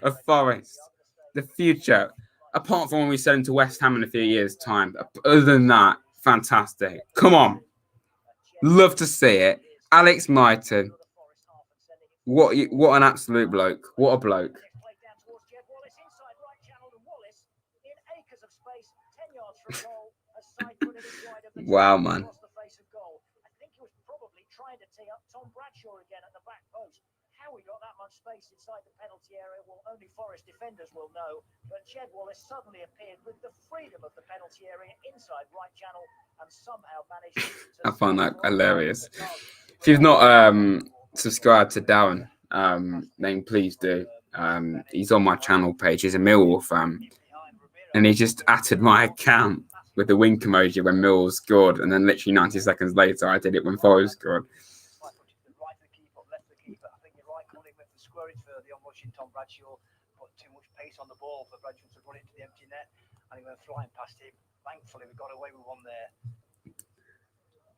of Forest. The future. Apart from when we sell him to West Ham in a few years' time. Other than that, fantastic. Come on. Love to see it. Alex Mighton. What an absolute bloke. What a bloke. Wow, man. How we got that much space inside the penalty area, well, only Forest defenders will know. But Jed Wallace suddenly appeared with the freedom of the penalty area inside right channel and somehow managed to... I find that hilarious. If you've not subscribed to Darren, then please do. He's on my channel page. He's a Millwall fan. And he just atted my account with the wink emoji when Millwall scored. And then literally 90 seconds later, I did it when Forest scored. Tom Bradshaw put too much pace on the ball for Bradshaw to run into the empty net, and he went flying past him. Thankfully, we got away with one there.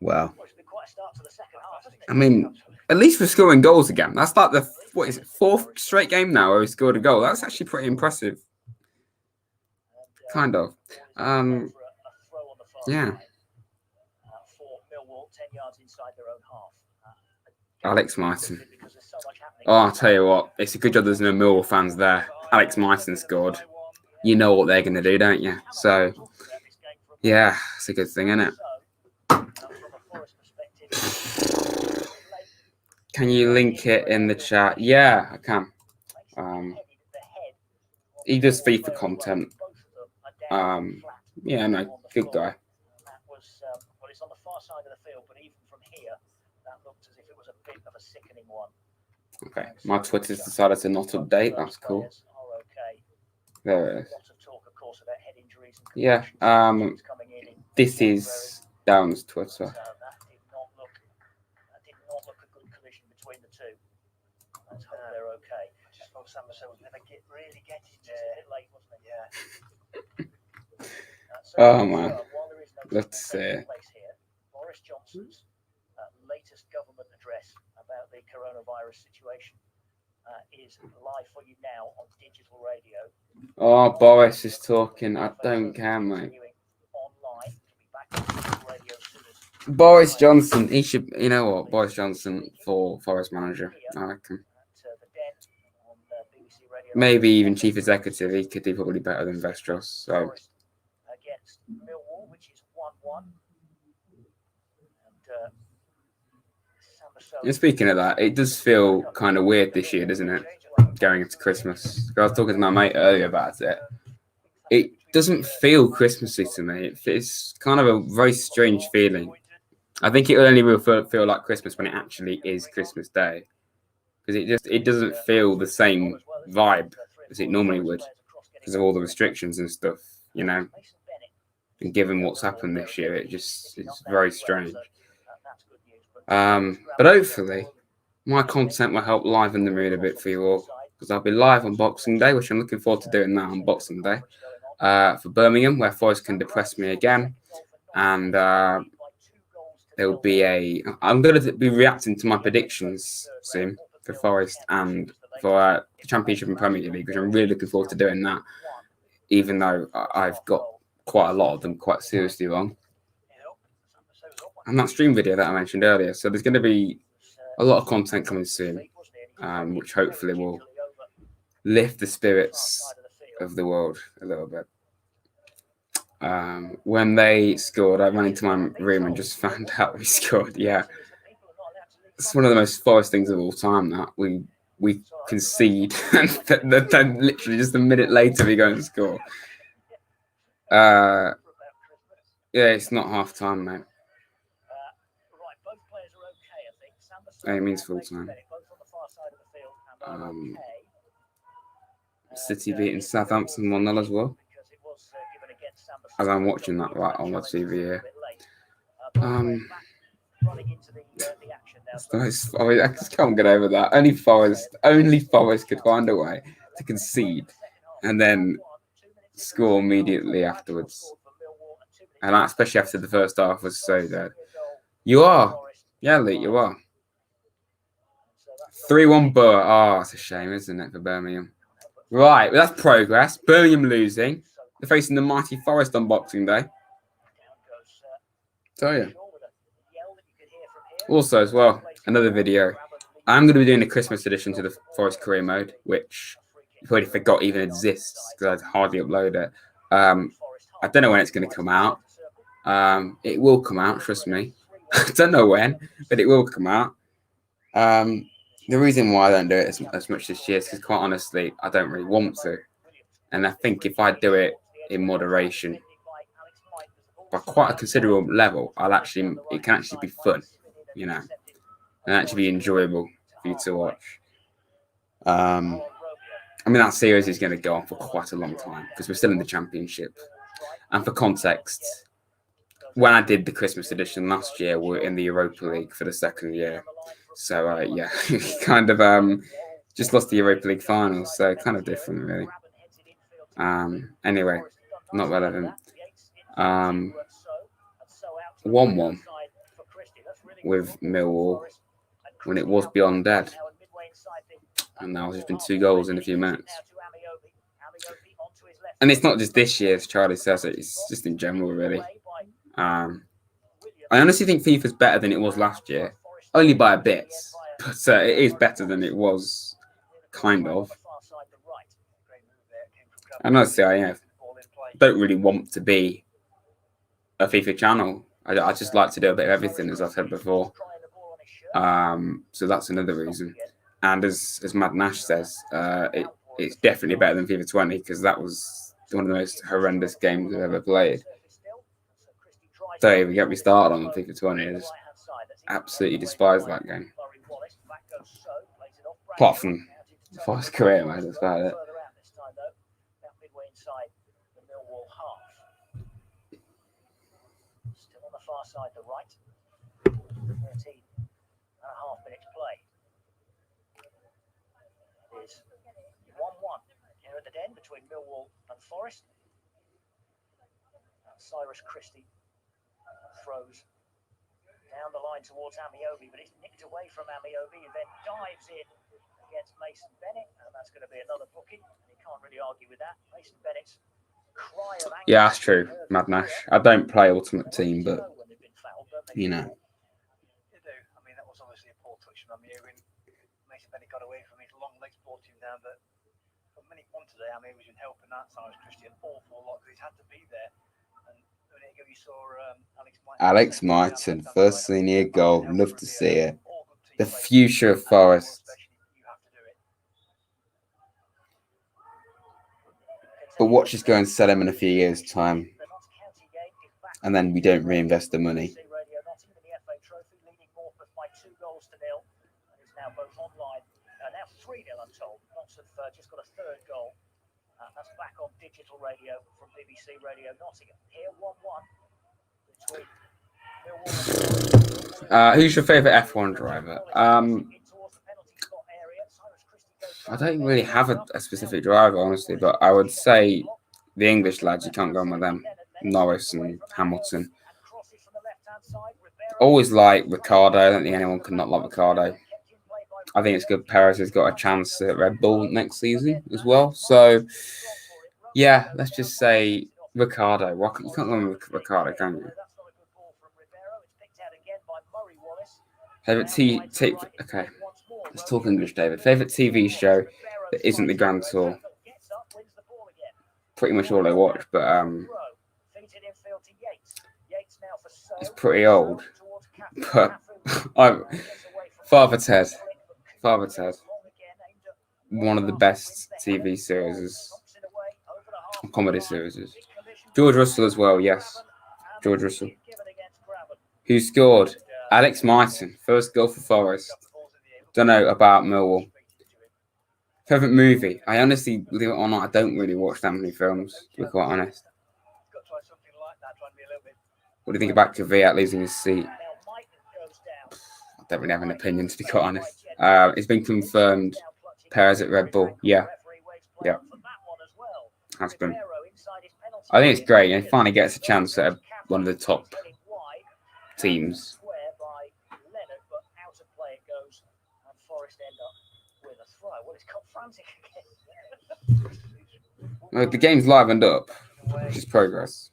Wow. Well, it's been quite a start to the second half, hasn't it? I mean, at least we're scoring goals again. That's like the 4th straight game now where we scored a goal. That's actually pretty impressive. Kind of. Yeah. Alex Mighton. Oh, I'll tell you what. It's a good job there's no Millwall fans there. Alex Mighton scored. You know what they're going to do, don't you? So, yeah, it's a good thing, isn't it? Can you link it in the chat? Yeah, I can. He does FIFA content. Yeah, no, good guy. Well, it's on the far side of the field, but even from here, that looked as if it was a bit of a sickening one. Okay, my Twitter's decided to not update. That's cool. There it is. Yeah, this is Darren's Twitter. Sambusa was never really getting there. A bit late, wasn't it? Yeah. Oh man, let's see. Here, Boris Johnson's latest government address about the coronavirus situation is live for you now on digital radio. Oh, Boris is talking. I don't care, mate. Online, be back on digital radio soon as Boris Johnson, he should. You know what? Boris Johnson for Forest manager. I reckon. the Den on BBC Radio. Maybe even chief executive. He could do probably better than Vestros. So. Against Millwall, which is 1-1. And speaking of that, it does feel kind of weird this year, doesn't it? Going into Christmas. I was talking to my mate earlier about it. It doesn't feel Christmassy to me. It's kind of a very strange feeling. I think it only will feel like Christmas when it actually is Christmas Day, because it doesn't feel the same vibe as it normally would because of all the restrictions and stuff, you know. And given what's happened this year, it's very strange. But hopefully, my content will help liven the mood a bit for you all, because I'll be live on Boxing Day, which I'm looking forward to doing now on Boxing Day, for Birmingham, where Forest can depress me again. And there'll be I'm going to be reacting to my predictions soon for Forest and for the Championship and Premier League, which I'm really looking forward to doing that, even though I've got quite a lot of them quite seriously wrong. And that stream video that I mentioned earlier. So there's going to be a lot of content coming soon, which hopefully will lift the spirits of the world a little bit. When they scored, I ran into my room and just found out we scored. Yeah, it's one of the most Forest things of all time. That we concede, and then literally just a minute later we go and score. Yeah, it's not half time, mate. It means full time. City beating Southampton 1-0 as well. As I'm watching that right on the TV here. I just can't get over that. Only Forest could find a way to concede and then score immediately afterwards. And that, especially after the first half, was so dead. You are. Yeah, Lee, you are. 3-1 Borough. Oh, it's a shame, isn't it, for Birmingham? Right, well, that's progress. Birmingham losing. They're facing the mighty Forest on Boxing Day. Tell you. Also, as well, another video. I'm going to be doing a Christmas edition to the Forest Career Mode, which you probably forgot even exists because I hardly upload it. I don't know when it's going to come out. It will come out, trust me. I don't know when, but it will come out. The reason why I don't do it as much this year is because, quite honestly, I don't really want to. And I think if I do it in moderation, by quite a considerable level, it can actually be fun, you know, and actually be enjoyable for you to watch. I mean, that series is going to go on for quite a long time because we're still in the Championship. And for context, when I did the Christmas edition last year, we were in the Europa League for the second year. So, yeah, kind of just lost the Europa League finals, so kind of different, really. Anyway, not relevant. 1-1 with Millwall when it was beyond dead. And now there's been 2 goals in a few minutes. And it's not just this year, as Charlie says, it's just in general, really. I honestly think FIFA's better than it was last year, only by a bit, but it is better than it was, kind of. And honestly, I don't really want to be a FIFA channel. I just like to do a bit of everything, as I've said before. So that's another reason. And as Mad Nash says, it's definitely better than FIFA 20 because that was one of the most horrendous games I've ever played. Don't even get me started on FIFA 20. I just absolutely despise that game. Apart from Forest Career, man, that's about it. Still on the far side, the right. 13.5 minutes play. It is Forest. Cyrus Christie throws down the line towards Amiobi, but it's nicked away from Amiobi, who then dives in against Mason Bennett, and that's going to be another booking. You can't really argue with that. Mason Bennett's cry of anger. Yeah, that's true, Mad Nash. I don't play Ultimate Team, but you know. You do. I mean, that was obviously a poor touch from Amiobi. Mason Bennett got away from his long legs, brought him down, but from minute one today, Amiobi's been helping that Cyrus Christie an awful lot because he's had to be there. You saw Alex Myton, first senior goal. Love to see it. The future of Forest. But watch us go and sell him in a few years' time. And then we don't reinvest the money. Now 3-0, I'm told. Nottingham just got a third goal. That's back on digital radio from BBC Radio Nottingham. Here 1-1 between who's your favourite F1 driver? I don't really have a specific driver, honestly, but I would say the English lads, you can't go on with them. Norris and Hamilton. Always like Ricciardo. I don't think anyone can not like Ricciardo. I think it's good Perez has got a chance at Red Bull next season as well. So, yeah, let's just say Ricciardo. You can't go on with Ricciardo, can you? Favourite okay, let's talk English, David. Favourite TV show that isn't the Grand Tour? Pretty much all I watch, but it's pretty old. But Father Ted. One of the best TV series, comedy series. George Russell as well, yes. George Russell. Who scored? Alex Myton, first goal for Forest. Don't know about Millwall. Favourite movie? I honestly, believe it or not, I don't really watch that many films, to be quite honest. What do you think about Kvyat losing his seat? I don't really have an opinion, to be quite honest. It's been confirmed. Perez at Red Bull. Yeah. Has been. I think it's great. And he finally gets a chance at one of the top teams. Well, the game's livened up, which is progress.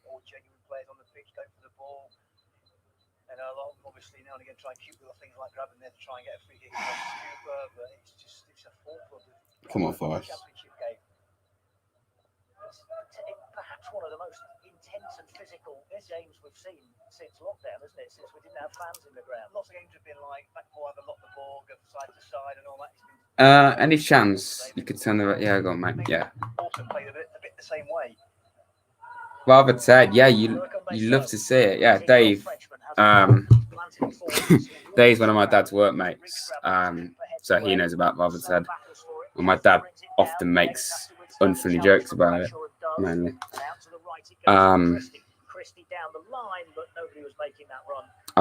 Obviously, now and again, try and cute little things like grabbing there to try and get a free kick from Cooper, but it's a full club. Come on, Forest. Perhaps one of the most intense and physical games we've seen since lockdown, isn't it? Since we didn't have fans in the ground. Lots of games have been like back ball, have a lock the ball, go from side to side, and all that. Any chance you could turn the go on, mate. Yeah. Also played a bit the same way. Rather Ted, yeah, you love to see it. Yeah, Dave. Dave's one of my dad's workmates, so he knows about Rather Ted. And my dad often makes unfunny jokes about it, mainly. I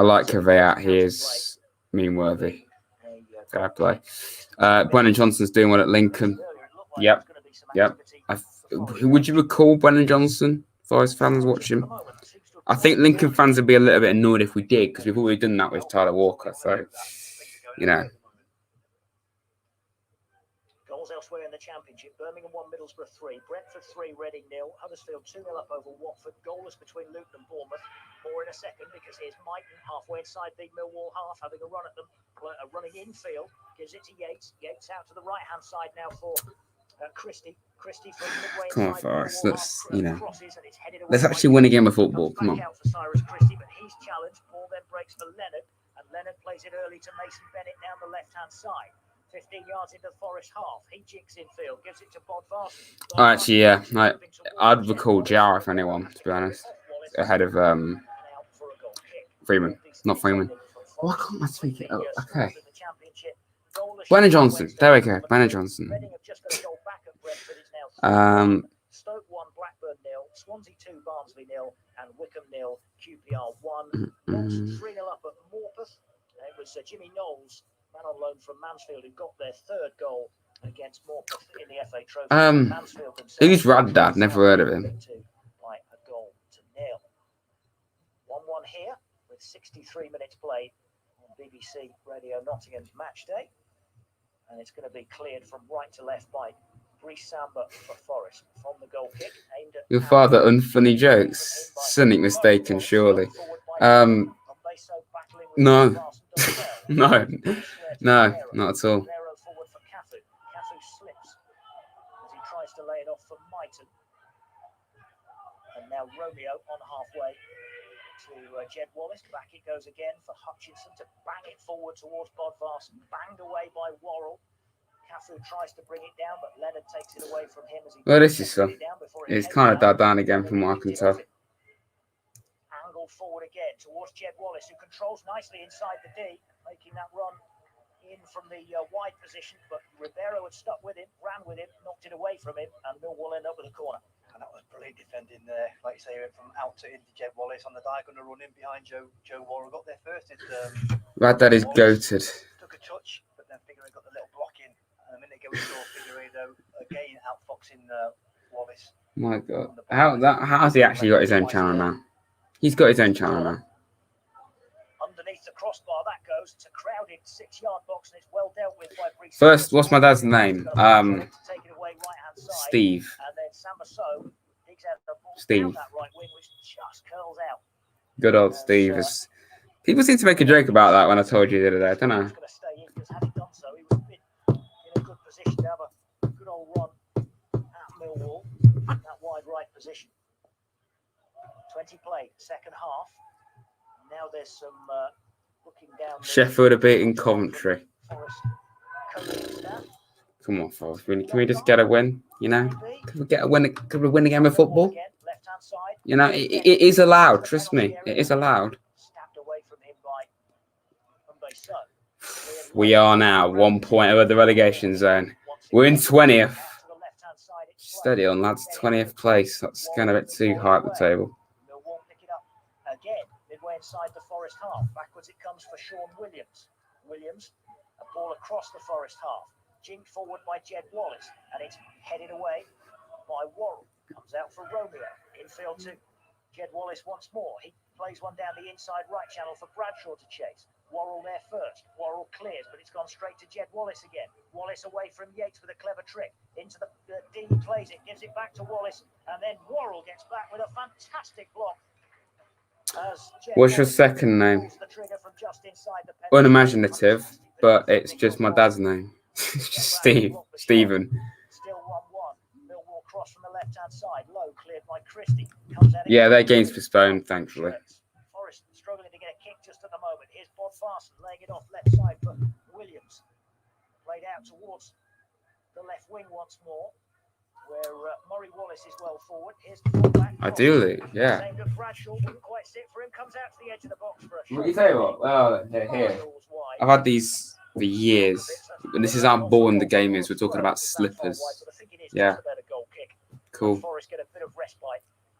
like Kvyat. He is meme-worthy. Gotta play. Brennan Johnson's doing one at Lincoln. Yep. Who would you recall Brennan Johnson? Forest fans watch him. I think Lincoln fans would be a little bit annoyed if we did, because we've already done that with Tyler Walker. So, you know. Goals elsewhere in the Championship. Birmingham 1, Middlesbrough 3. Brentford 3, Reading 0. Huddersfield 2-0 up over Watford. Goalless between Luton and Bournemouth. More in a second, because here's Myton halfway inside the Millwall half, having a run at them. Running infield. Gives it to Yates. Yates out to the right-hand side now for Christie from midway. Come on, Forest. Let's actually win a game of football. Come on. For Cyrus Christie, but he's challenged. Ball then breaks for Leonard, and Leonard plays it early to Mason Bennett down the left-hand side. 15 yards into the Forest half. He jigs infield, gives it to Bod Varson. Actually, yeah, I'd recall Jara if anyone, to be honest, ahead of Freeman. Not Freeman. Why can't I speak it up? Okay. Brennan Johnson. There we go. Brennan Johnson. Stoke 1, Blackburn 0, Swansea 2, Barnsley 0, and Wickham 0, QPR 1. 3-0 up at Morpeth. It was Jimmy Knowles, man on loan from Mansfield, who got their third goal against Morpeth in the FA Trophy. Who's Raddad? Never heard of him. By a goal to nil. 1-1 here with 63 minutes played on BBC Radio Nottingham's match day. And it's going to be cleared from right to left by Brice Samba for Forest. From the goal kick, aimed at Your father, unfunny jokes. Something mistaken, surely. No. No. No, not at all. Forward for Cafu. Cafu slips as he tries to lay it off for Mighton. And now Romeo on halfway to Jed Wallace. Back it goes again for Hutchinson to bang it forward towards Bodvarsson. Banged away by Worrell. Cafu tries to bring it down, but Leonard takes it away from him as he. Well, this is so. It's kind of died down again from what I can tell. Angled forward again towards Jed Wallace, who controls nicely inside the D, making that run in from the wide position. But Ribeiro had stuck with him, ran with him, knocked it away from him, and Millwall end up with a corner. And that was brilliant defending there. Like you say, he went from out to into Jed Wallace on the diagonal run in behind Joe Worrell. Got there first. Raddad is goated. Took a touch, but then Figueiredo got the little block in. And a minute ago, we saw Figueiredo again outfoxing Wallace. My God, how's he actually got his own channel now? He's got his own channel now. Underneath the crossbar, that goes. It's a crowded 6-yard box, and it's well dealt with by Brice. First, what's my dad's name? Steve. And then Samasso digs out the ball Steve. down that right wing, which just curls out. Good old Steve. People seem to make a joke about that when I told you the other day. I don't know. He's going to stay in because had he done so, he would have been in a good position to have a good old run at Millwall, that wide right position. 20 played, second half. Now there's some looking down. Sheffield are beating Coventry. Forest coaching staff. Come on, Forest. Can we just get a win? You know, can we get a win? Can we win a game of football? You know, it is allowed. Trust me, it is allowed. We are now 1 point over the relegation zone. We're in 20th. Steady on, lads. 20th place. That's kind of a bit too high at the table. Millwall pick it up again, midway inside the Forest half. Backwards it comes for Sean Williams. Williams, a ball across the Forest half. Jinked forward by Jed Wallace, and it's headed away by Worrell. Comes out for Romeo. Infield to Jed Wallace once more. He plays one down the inside right channel for Bradshaw to chase. Worrell there first. Worrell clears, but it's gone straight to Jed Wallace again. Wallace away from Yates with a clever trick. Into the D, plays it, gives it back to Wallace, and then Worrell gets back with a fantastic block. What's your second name? Unimaginative, but it's just my dad's name. It's just Stephen. Still 1-1. Millwall cross from the left-hand side. Low cleared by Christie. Yeah, their game's postponed, thankfully. Forest struggling to get a kick just at the moment. Here's Bodvarsson laying it off left side for Williams. Played out towards the left wing once more, where Murray Wallace is well forward. Here's the ball back. Ideally, yeah. Aimed at Bradshaw, wouldn't quite sit for him. Comes out to the edge of the box for a shot. You tell you what, well, here. I've had these for years. And this is how boring the game is. We're talking about slippers. Yeah. Cool.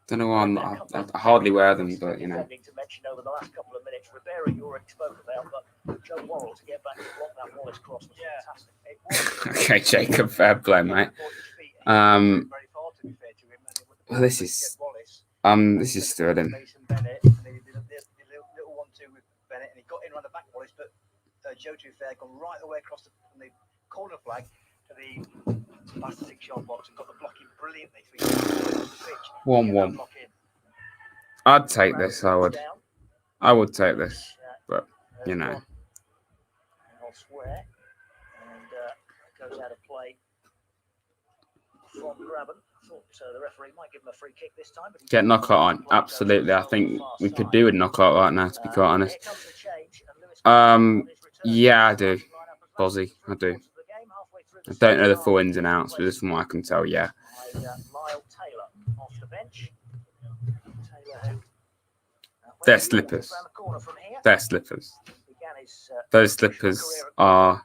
Don't know why I hardly wear them, but you know. To mention over the last couple of minutes, Ribeiro you already spoke about, but Joe Worrell to get back to block that Wallace cross was fantastic. Okay, Jacob, fair play, mate. Well, this is thrilling. Joe Fair gone right away across from the corner flag to the past the 6-yard box and got the blocking brilliantly. 1-1. I'd take this. I would take this, but you know. Elsewhere, and goes out of play from Graben. I thought the referee might give him a free kick this time. But get knockout on. Absolutely, I think we could do a knockout right now. To be quite honest. Yeah, I do. Bozzy, I do. I don't know the full ins and outs, but just from what I can tell, yeah. They're slippers. They're slippers. Those slippers are...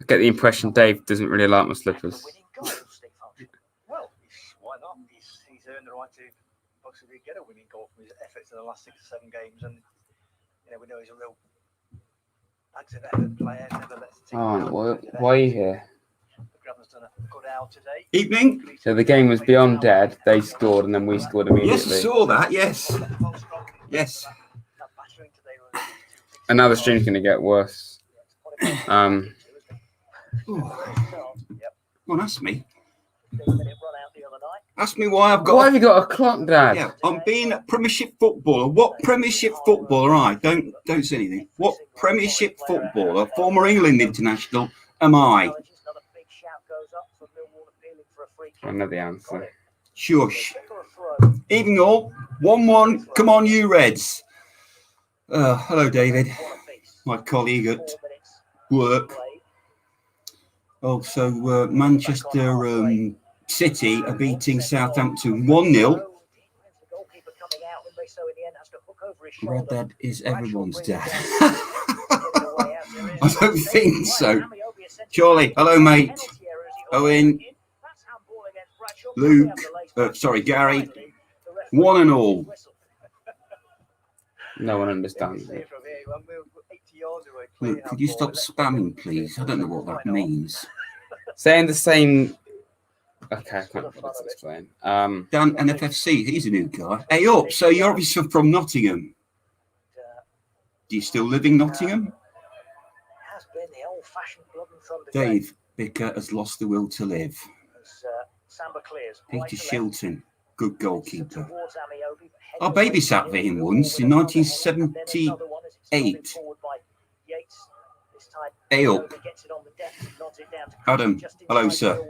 I get the impression Dave doesn't really like my slippers. Well, why not? He's earned the right to possibly get a winning goal from his efforts in the last 6 or 7 games, and we know he's a real active effort player. Never lets why are you here? done a good hour today. Evening. So the game was beyond dead. They scored, and then we scored immediately. Yes, I saw that. Yes. Yes. And now the stream's going to get worse. Oh. Go on, ask me. Ask me why I've got. Why have you got a clock, Dad? Yeah, I'm being a Premiership footballer. What Premiership footballer? I don't say anything. What Premiership footballer, former England international, am I? I know the answer. Shush. Evening all. 1-1. Come on, you Reds. Hello, David. My colleague at work. Also, Manchester City are beating Southampton 1-0. Red Dad is everyone's dad. I don't think so. Charlie, hello, mate. Owen, Luke, Gary, one and all. No one understands it. Luke, could you stop spamming, please? I don't know what that means. Saying the same. Okay, I can't bother to explain. Dan NFFC, he's a new guy. Hey up, so you're obviously from Nottingham. Do you still live in Nottingham? Dave Bicker has lost the will to live. Peter Shilton, good goalkeeper. I babysat for him once in 1978. Hey up. Adam, hello sir.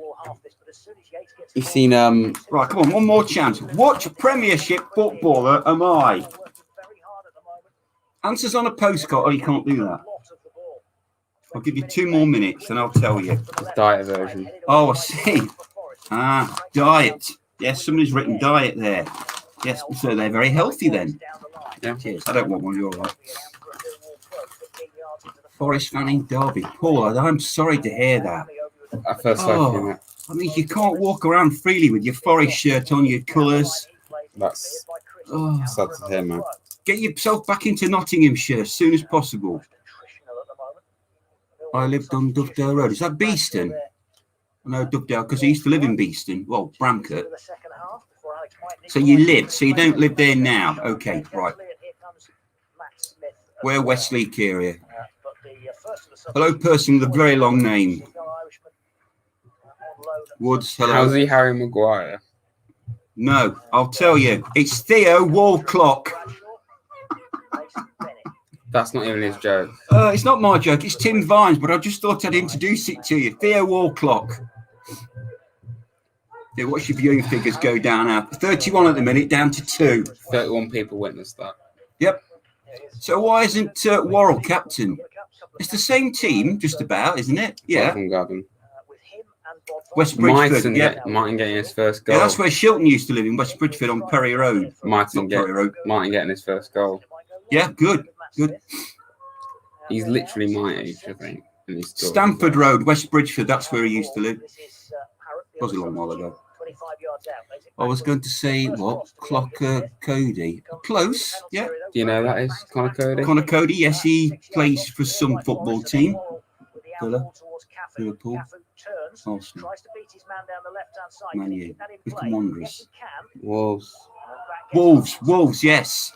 You've seen Right, come on, one more chance. What Premiership footballer am I? Answers on a postcard. Oh, you can't do that. I'll give you 2 more minutes and I'll tell you. the diet version. Oh, I see. Diet. Yes, somebody's written diet there. Yes, so they're very healthy then. Yeah. Cheers. I don't want one, you're right. Forest fan in Derby. Paul, I'm sorry to hear that. I first started that. I mean, you can't walk around freely with your Forest shirt on, your colours. That's Oh, sad to hear, man. get yourself back into Nottinghamshire as soon as possible. I lived on Dovedale Road. Is that Beeston? I know Dovedale because I used to live in Beeston. Well, Bramcote. So you lived, so you don't live there now. Okay, right. We're Westleak area. Hello, person with a very long name. Woods, hello. How's he Harry Maguire? No, I'll tell you. It's Theo Wallclock. That's not even his joke. It's not my joke. It's Tim Vines, but I just thought I'd introduce it to you. Theo Wallclock. Yeah, watch your viewing figures go down now. 31 at the minute, down to 2. 31 people witnessed that. Yep. So why isn't Worrell captain? It's the same team, just about, isn't it? Yeah. From Gavin. West Bridgeford. Martin getting his first goal. Yeah, that's where Shilton used to live, in West Bridgeford on Perry Road. Martin getting his first goal. Yeah, good. Good. He's literally my age, I think. And he's still Stamford Road, West Bridgeford, that's where he used to live. Was a long while ago. I was going to say, what? Clocker Cody. Close, yeah. Do you know that is Connor Cody? Connor Cody, yes, he plays for some football team. Villa, Liverpool, Arsenal, Man U, Wycombe Wanderers. Wolves, yes.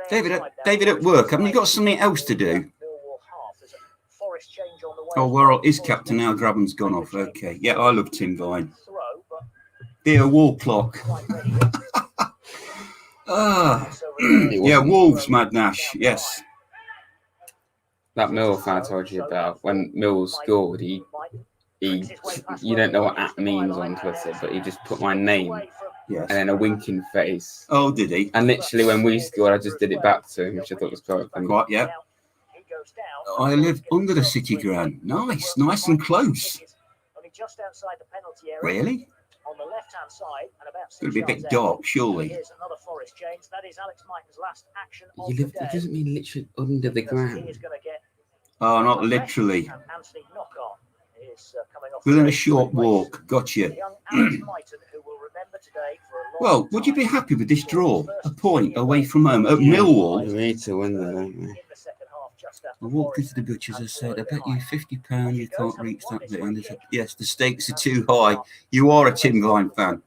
David at work, haven't you got something else to do? Oh, Worrell is captain now. Graben's gone off. Okay. Yeah, I love Tim Vine. Dear Wallclock. Yeah, Wolves, Mad Nash. Yes. That Mill fan I told you about, when Mill scored, he you don't know what at means on Twitter, but he just put my name and then a winking face. Oh, did he? And literally when we scored, I just did it back to him, which I thought was quite funny. Quite, yeah. I live under the city ground. Nice and close. Really? It's going to be a bit dark, surely. You live, it doesn't mean literally under the ground. Oh, not literally. Within a short walk. Gotcha. Well, would you be happy with this draw? A point away from home at Millwall. We need to win there, don't we? I walked into the butcher's. I said, I bet you £50 you can't reach that bit. And they said, yes, the stakes are too high. You are a Tim Vine fan.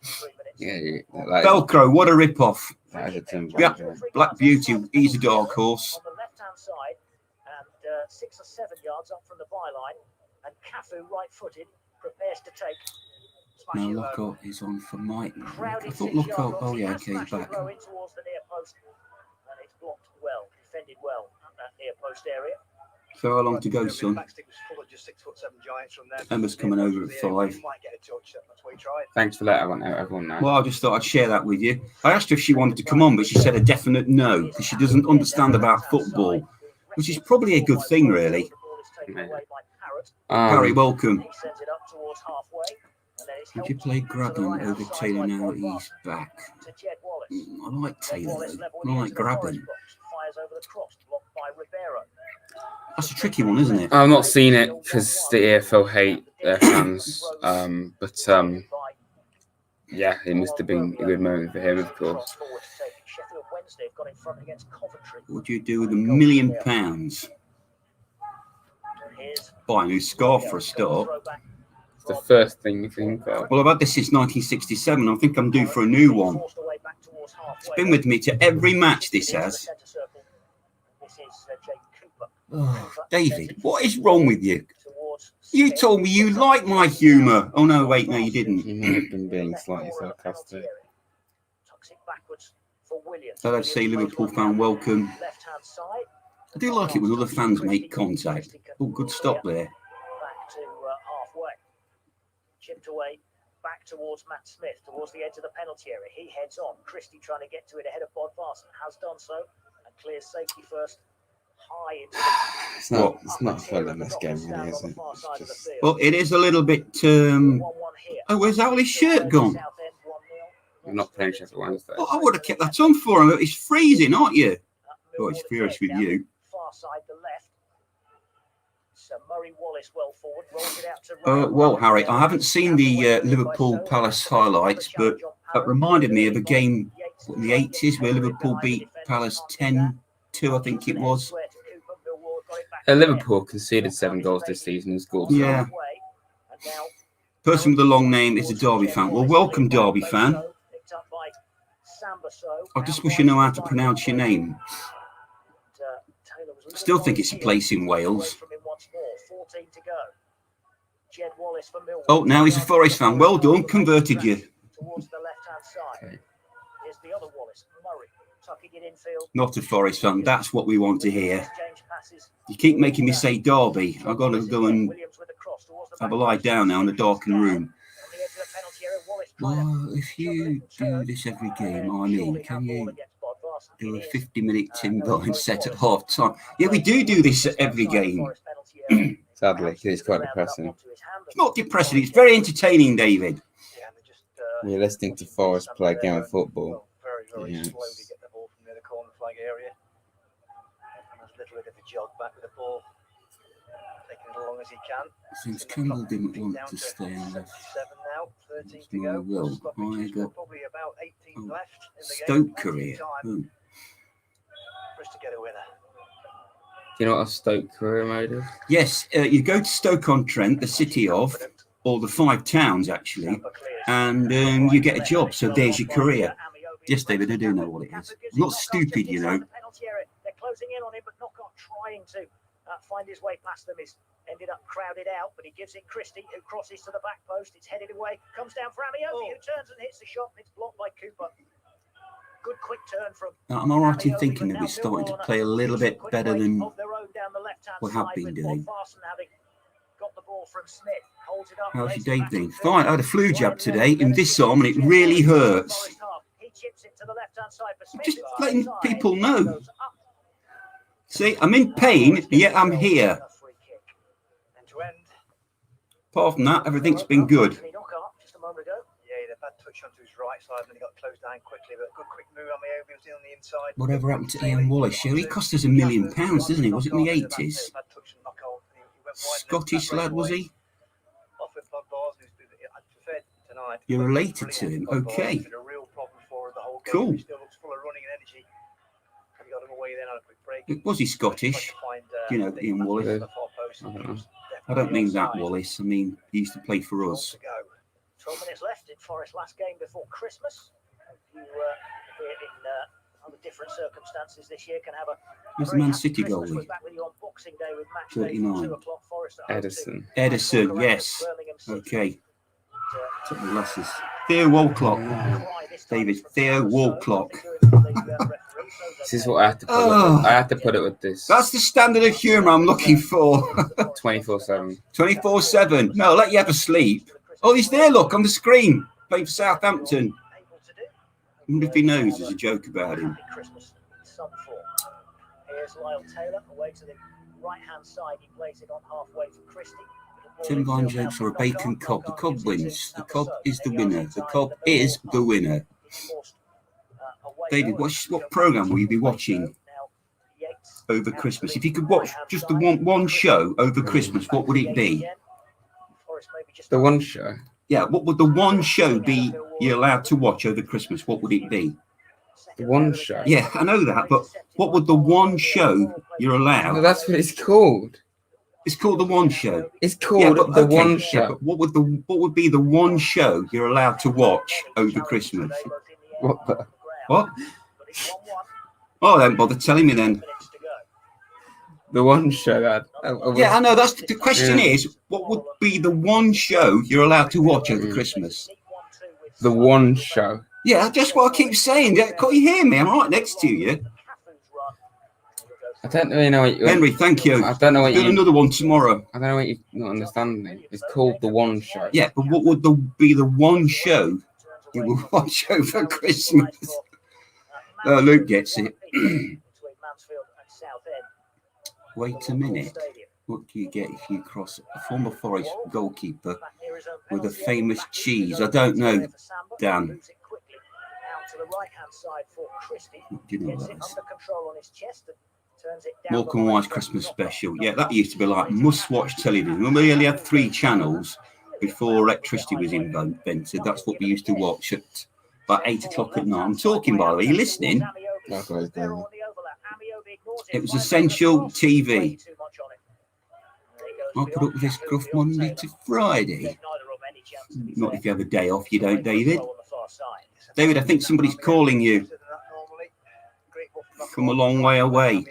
Yeah, Velcro, what a rip-off. that is a Tim Yeah, Vine joint. Black Beauty, he's a dark horse. On the left-hand side, and 6 or 7 yards up from the byline, and Cafu, right-footed, prepares to take. Now Lockhart is on for Mike. I Crowded thought 6 yards Lockhart, on. oh He yeah, has okay, he's smashed it back. low in towards the near post, and it's blocked well, defended well at that near post area. So how long to go, son? Emma's coming over at 5. Thanks for letting everyone know. Well, I just thought I'd share that with you. I asked her if she wanted to come on, but she said a definite no, because she doesn't understand about football, which is probably a good thing, really. Barry, welcome. He sends it up towards halfway, and then it's Would you helped play to the Graben right-hand over side Taylor by now Bob he's Barton back? to Jed Wallace. I like Jed Taylor, Wallace though. level I like into the Forest Graben. box, fires over the cross, blocked by Ribeiro. That's a tricky one, isn't it? I've not seen it because the EFL hate their fans. Yeah, it must have been a good moment for him, of course. Sheffield Wednesday have got in front against Coventry. What do you do with £1 million? Buy a new scarf for a start. It's the first thing you think of. Well, I've had this since 1967. I think I'm due for a new one. It's been with me to every match, this has. Oh, David, what is wrong with you? You told me you liked my humour. Oh, no, wait, no, you didn't. You may have been being slightly sarcastic. So let's say Liverpool fan, welcome. I do like it when other fans make contact. Oh, good stop there. Back to halfway. Chipped away, back towards Matt Smith, towards the edge of the penalty area. He heads on. Christie trying to get to it ahead of Bod Varson. Has done so. And clears safety first. High into It's not fun in this game, really, is it? It's just... Well, it is a little bit... Oh, where's Ali's shirt gone? We're not playing Sheffield Wednesday. Oh, I would have kept that on for him. It's freezing, aren't you? Oh, it's furious with you. Far side, the left. So Murray Wallace well forward, rolls it out to Well, Harry, I haven't seen the Liverpool Palace highlights, but that reminded me of a game in the 80s where Liverpool beat Palace 10-2, I think it was. Liverpool conceded 7 goals this season and scored 7. Yeah. Person with the long name is a Derby fan. Well, welcome, Derby fan. I just wish you know how to pronounce your name. Still think it's a place in Wales. Oh, now he's a Forest fan. Well done, converted you. Okay. Not a Forest fan. That's what we want to hear. You keep making me say Derby. I've got to go and have a lie down now in a darkened room. Well, if you do this every game, I mean, can you do a 50-minute Tim Vine set at half time? Yeah, we do this at every game. Sadly, it's quite depressing. It's not depressing. It's very entertaining, David. We're listening to Forest play a game of football. Very Yeah, slowly get the ball from near the corner flag area. And there's a little bit of a jog back with the ball. Taking it as long as he can. Since Campbell didn't want to stay on left, now, 13 to no, go. well, I got Probably about 18 left in the Stoke game. career. For us to get a winner. Do you know what a Stoke career mode is? Yes, you go to Stoke-on-Trent, the city of, or the 5 towns actually, and you get a job. So there's your career. Yes, David, I do know what it is. I'm not stupid, you know. They're closing in on him, but Knockout trying to find his way past them is ended up crowded out, but he gives it Christie, who crosses to the back post. It's headed away, comes down for Amiobi, who turns and hits the shot, and it's blocked by Cooper. Good quick turn from. I'm all right in thinking that we're starting to play a little bit better than we have been doing. How's your day been? Fine, I had a flu jab today in this arm and it really hurts. Just letting people know. See, I'm in pain, yet I'm here. Apart from that, everything's been good. Yeah, the bad touch onto his right side and then he got closed down quickly, but a good quick move on Amiobi was on the inside. Whatever happened to Ian Wallace? Yeah, he cost us £1 million, doesn't he? Was it in the 80s? Scottish lad, was he? You're related to him, okay. Cool. away then on a quick break. Was he Scottish? Do you know Ian Wallace? I don't know. I don't mean that Wallace. I mean, he used to play for us. 12 minutes left in Forest's last game before Christmas. You here in under different circumstances this year can have a Who's the Man City goalie? We're back with you on Boxing Day with match 39. day from 2 o'clock. Forest at home to Edison. Edison, yes. Birmingham City. Okay. Took the glasses. Theo Walcott. David, Theo Walcott. This is what I have to put it with. I have to put it with this. That's the standard of humour I'm looking for. 24/7. 24/7. No, I'll let you have a sleep. Oh, he's there, look, on the screen. Playing for Southampton. I wonder if he knows there's a joke about him. Here's Lyle Taylor away to the right-hand side. He plays it on halfway for Christie. Tin Vine jokes or a bacon cob. The cob wins. The cob is the winner. The cob is the winner. David, what programme will you be watching over Christmas? If you could watch just the one show over Christmas, what would it be? The one show. Yeah, what would the one show be you're allowed to watch over Christmas? What would it be? The one show. Yeah, I know that, but what would the one show you're allowed? No, that's what it's called. It's called the one show. It's called the okay, one yeah, show. but what would be the one show you're allowed to watch over Christmas? What the? What? Oh, don't bother telling me then. The one show that. Yeah, I know. That's the question. Is what would be the one show you're allowed to watch over Christmas? The one show. Yeah, that's what I keep saying. Can't you hear me? I'm right next to you. I don't really know what you. Henry, thank you. I don't know what Do you. another one tomorrow. I don't know what you not understanding. It's called the one show. Yeah, but what would be the one show you will watch over Christmas? Luke gets it. Wait a minute. What do you get if you cross a former Forest goalkeeper with a famous cheese? I don't know, Dan. What do you know that is? Morecambe Wise Christmas special. Yeah, that used to be like must-watch television. When we only had 3 channels before electricity was invented, that's what we used to watch at about 8 o'clock at night. I'm talking, by the way. Are you listening? It was essential TV. I put up with this gruff Monday to Friday. Not if you have a day off, you don't, David. David, I think somebody's calling you from a long way away.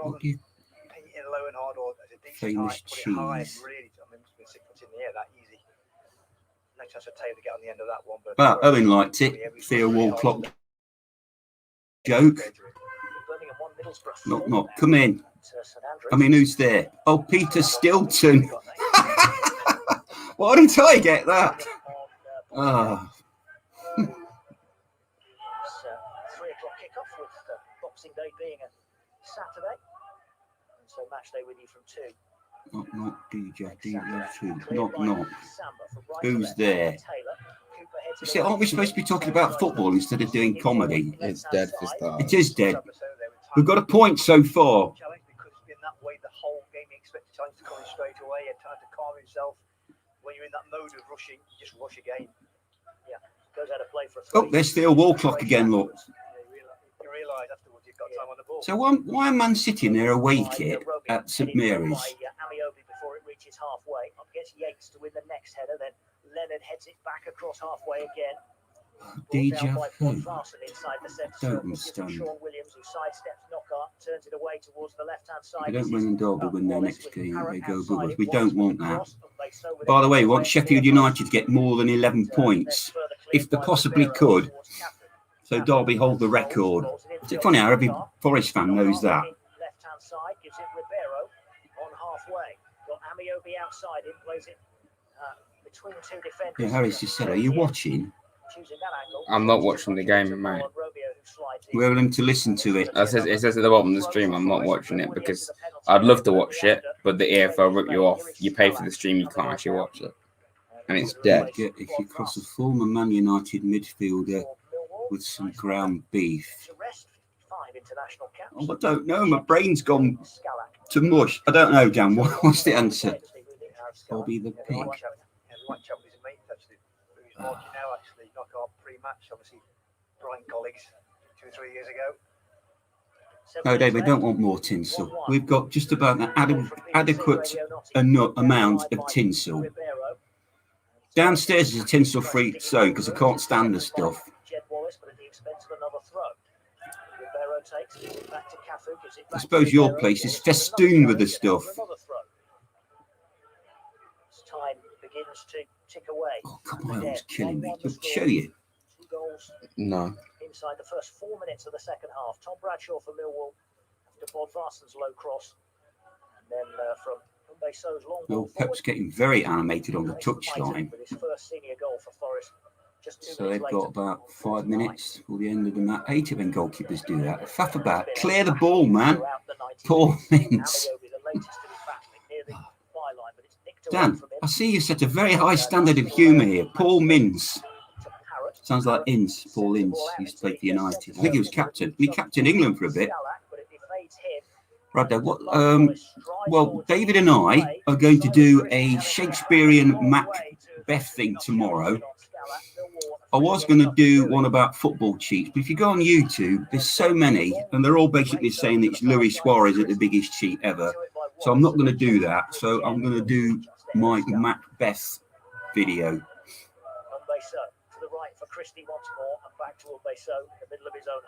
What do you... Famous cheese. Well, Owen liked it. Theo Walcott joke. Knock. Come in. I mean, who's there? Oh, Peter Stilton. Why didn't I get that? Ah. 3 o'clock kickoff with Boxing Day being a Saturday. And so match day with you from 2. Knock, DJ, DJ2. Knock. Who's there? You see, aren't we supposed to be talking about football instead of doing comedy? It's dead for stars. It is dead. We've got a point so far. When you're in that mode of rushing, you just rush again. Yeah, goes out of play for a 3. Oh, there's Theo Walcott again, look. You realise afterwards you've got time on the ball. So why are Man City in their away kit at St Mary's? Before it reaches halfway, up against Yates to win the next header. Then Leonard heads it back across halfway again. Deja vu. Don't understand. Sean Williams, who sidesteps Knockaert, turns it away towards the left-hand side. They don't win in Derby when their next game they go above us. We don't want that. By the way, we want Sheffield United to get more than 11 points, if they possibly could. So Derby hold the record. It's funny how every Forest fan knows that. Left-hand side gives it Ribeiro on halfway. Got Amiobi outside him, plays it between 2 defenders. Yeah, Harris just said, are you watching? I'm not watching the game, mate. We're willing to listen to it. It says at the bottom of the stream, I'm not watching it because I'd love to watch it, but the EFL rip you off. You pay for the stream, you can't actually watch it. And it's dead. If you cross a former Man United midfielder with some ground beef. Oh, I don't know. My brain's gone to mush. I don't know, Dan. What's the answer? Bobby the Pig. pre-match, obviously, Brighton colleagues 2 or 3 years ago. No, Dave, we don't want more tinsel. We've got just about an adequate amount of tinsel. Downstairs is a tinsel-free zone because I can't stand the stuff. I suppose your place is festooned with the stuff. Time begins to tick away. Oh, come on, it's killing me. I'll show you. 2 goals No. inside the first 4 minutes of the second half. Tom Bradshaw for Millwall after Bodvarson's low cross. And then from Mbeso's long ball Well, Pep's getting very animated on the touchline. with his first senior goal for Forest. Just 2 So minutes they've later. got about 5 minutes for the end of the match. 8 of them goalkeepers do that. Faff about. Clear the ball, man. Poor Mince. Dan, I see you set a very high standard of humour here. Paul Mince. Sounds like Ince. Paul Ince used to play for United. I think he was captain. He captained England for a bit. Right, Dad, well, David and I are going to do a Shakespearean Macbeth thing tomorrow. I was going to do one about football cheats, but if you go on YouTube, there's so many, and they're all basically saying that it's Luis Suarez at the biggest cheat ever. So I'm not going to do that. So I'm going to do my Macbeth video.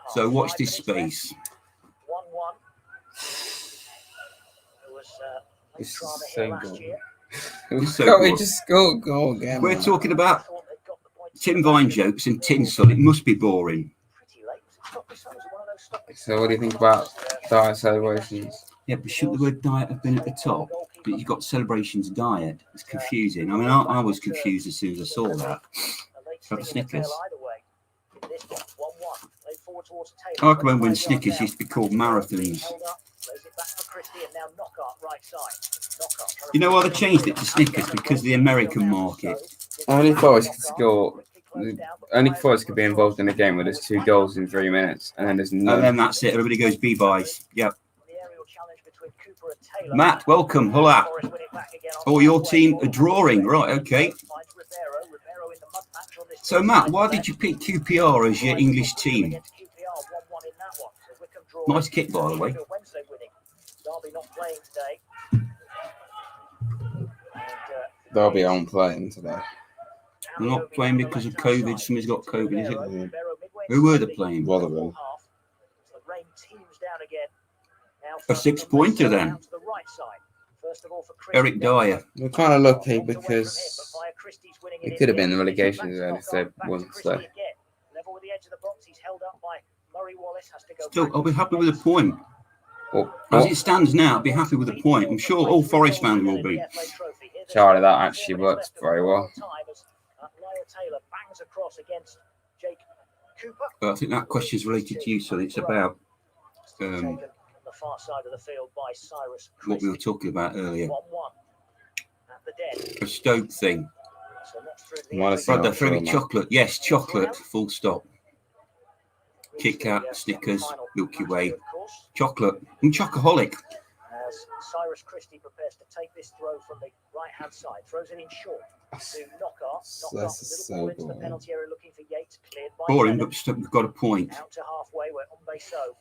So watch this space. 1-1. This is the same goal. So We just scored a goal again. We're talking about Tim Vine jokes and tinsel. It must be boring. So what do you think about diet celebrations? Yeah, but shouldn't the word diet have been at the top? But you've got celebrations diet. It's confusing. I mean, I was confused as soon as I saw that. Have a Snickers. I remember when Snickers used to be called marathons. You know why they changed it to Snickers? Because of the American market. Only Forest could score. Only Forest could be involved in a game where there's 2 goals in 3 minutes, and then there's no. And then that's it. Everybody goes B-byes. Yep. Matt, welcome. Hola. Oh, your team are drawing. Right, okay. So, Matt, why did you pick QPR as your English team? Nice kick, by the way. Derby aren't playing today. They're not playing because of COVID. Somebody's got COVID, is it? Who were they playing? Rotherham. A 6-pointer then. Eric Dyer. We're kind of lucky because it could have been the relegation zone if they won today. Still, I'll be happy with a point. Well, As it stands now, I'll be happy with a point. I'm sure all Forest fans will be. Charlie, that actually works very well. I think that question is related to you, so it's about what we were talking about earlier. A Stoke thing. Right, they're throwing chocolate. Yes, chocolate, full stop. Kit Kat, Snickers, Milky Way. Chocolate. I'm chocoholic. As Cyrus Christie prepares to take this throw from the right-hand side, throws it in short to Knockout. This is so the penalty area looking for Yates, cleared by Boring, but we've got a point. out to halfway where Mbeso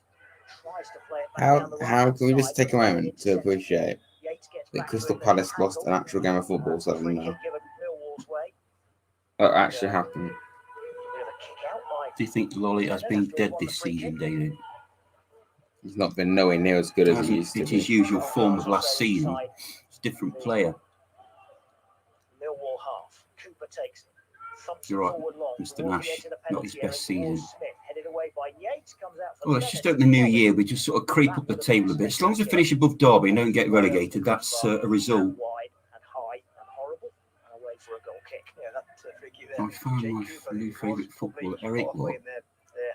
tries to play it back down the How can we just take a right-hand moment side. to appreciate Yates gets that back Crystal with it. Palace lost an actual game of football so Free now? kick given Millwall's way. That actually happened. Bit of a kick out by Do you think Lolly has been dead this season, David? He's not been nowhere near as good as he used to It's his be. usual form of last season. It's a different player. Millwall half. Cooper takes it. Thumps You're right, forward long. Mr. Towards Nash, the edge of the not his penalty best area. season. Smith, headed away by Yates, comes out for Well, let's just open the new year. We just sort of creep up the table a bit. As long as we finish above Derby and don't get relegated, that's a result. Wide and high and horrible, and away for a goal kick. Yeah, that's a free kick there. I found Jake my Cooper, new who favourite was footballer, completely Eric got away Watt. in their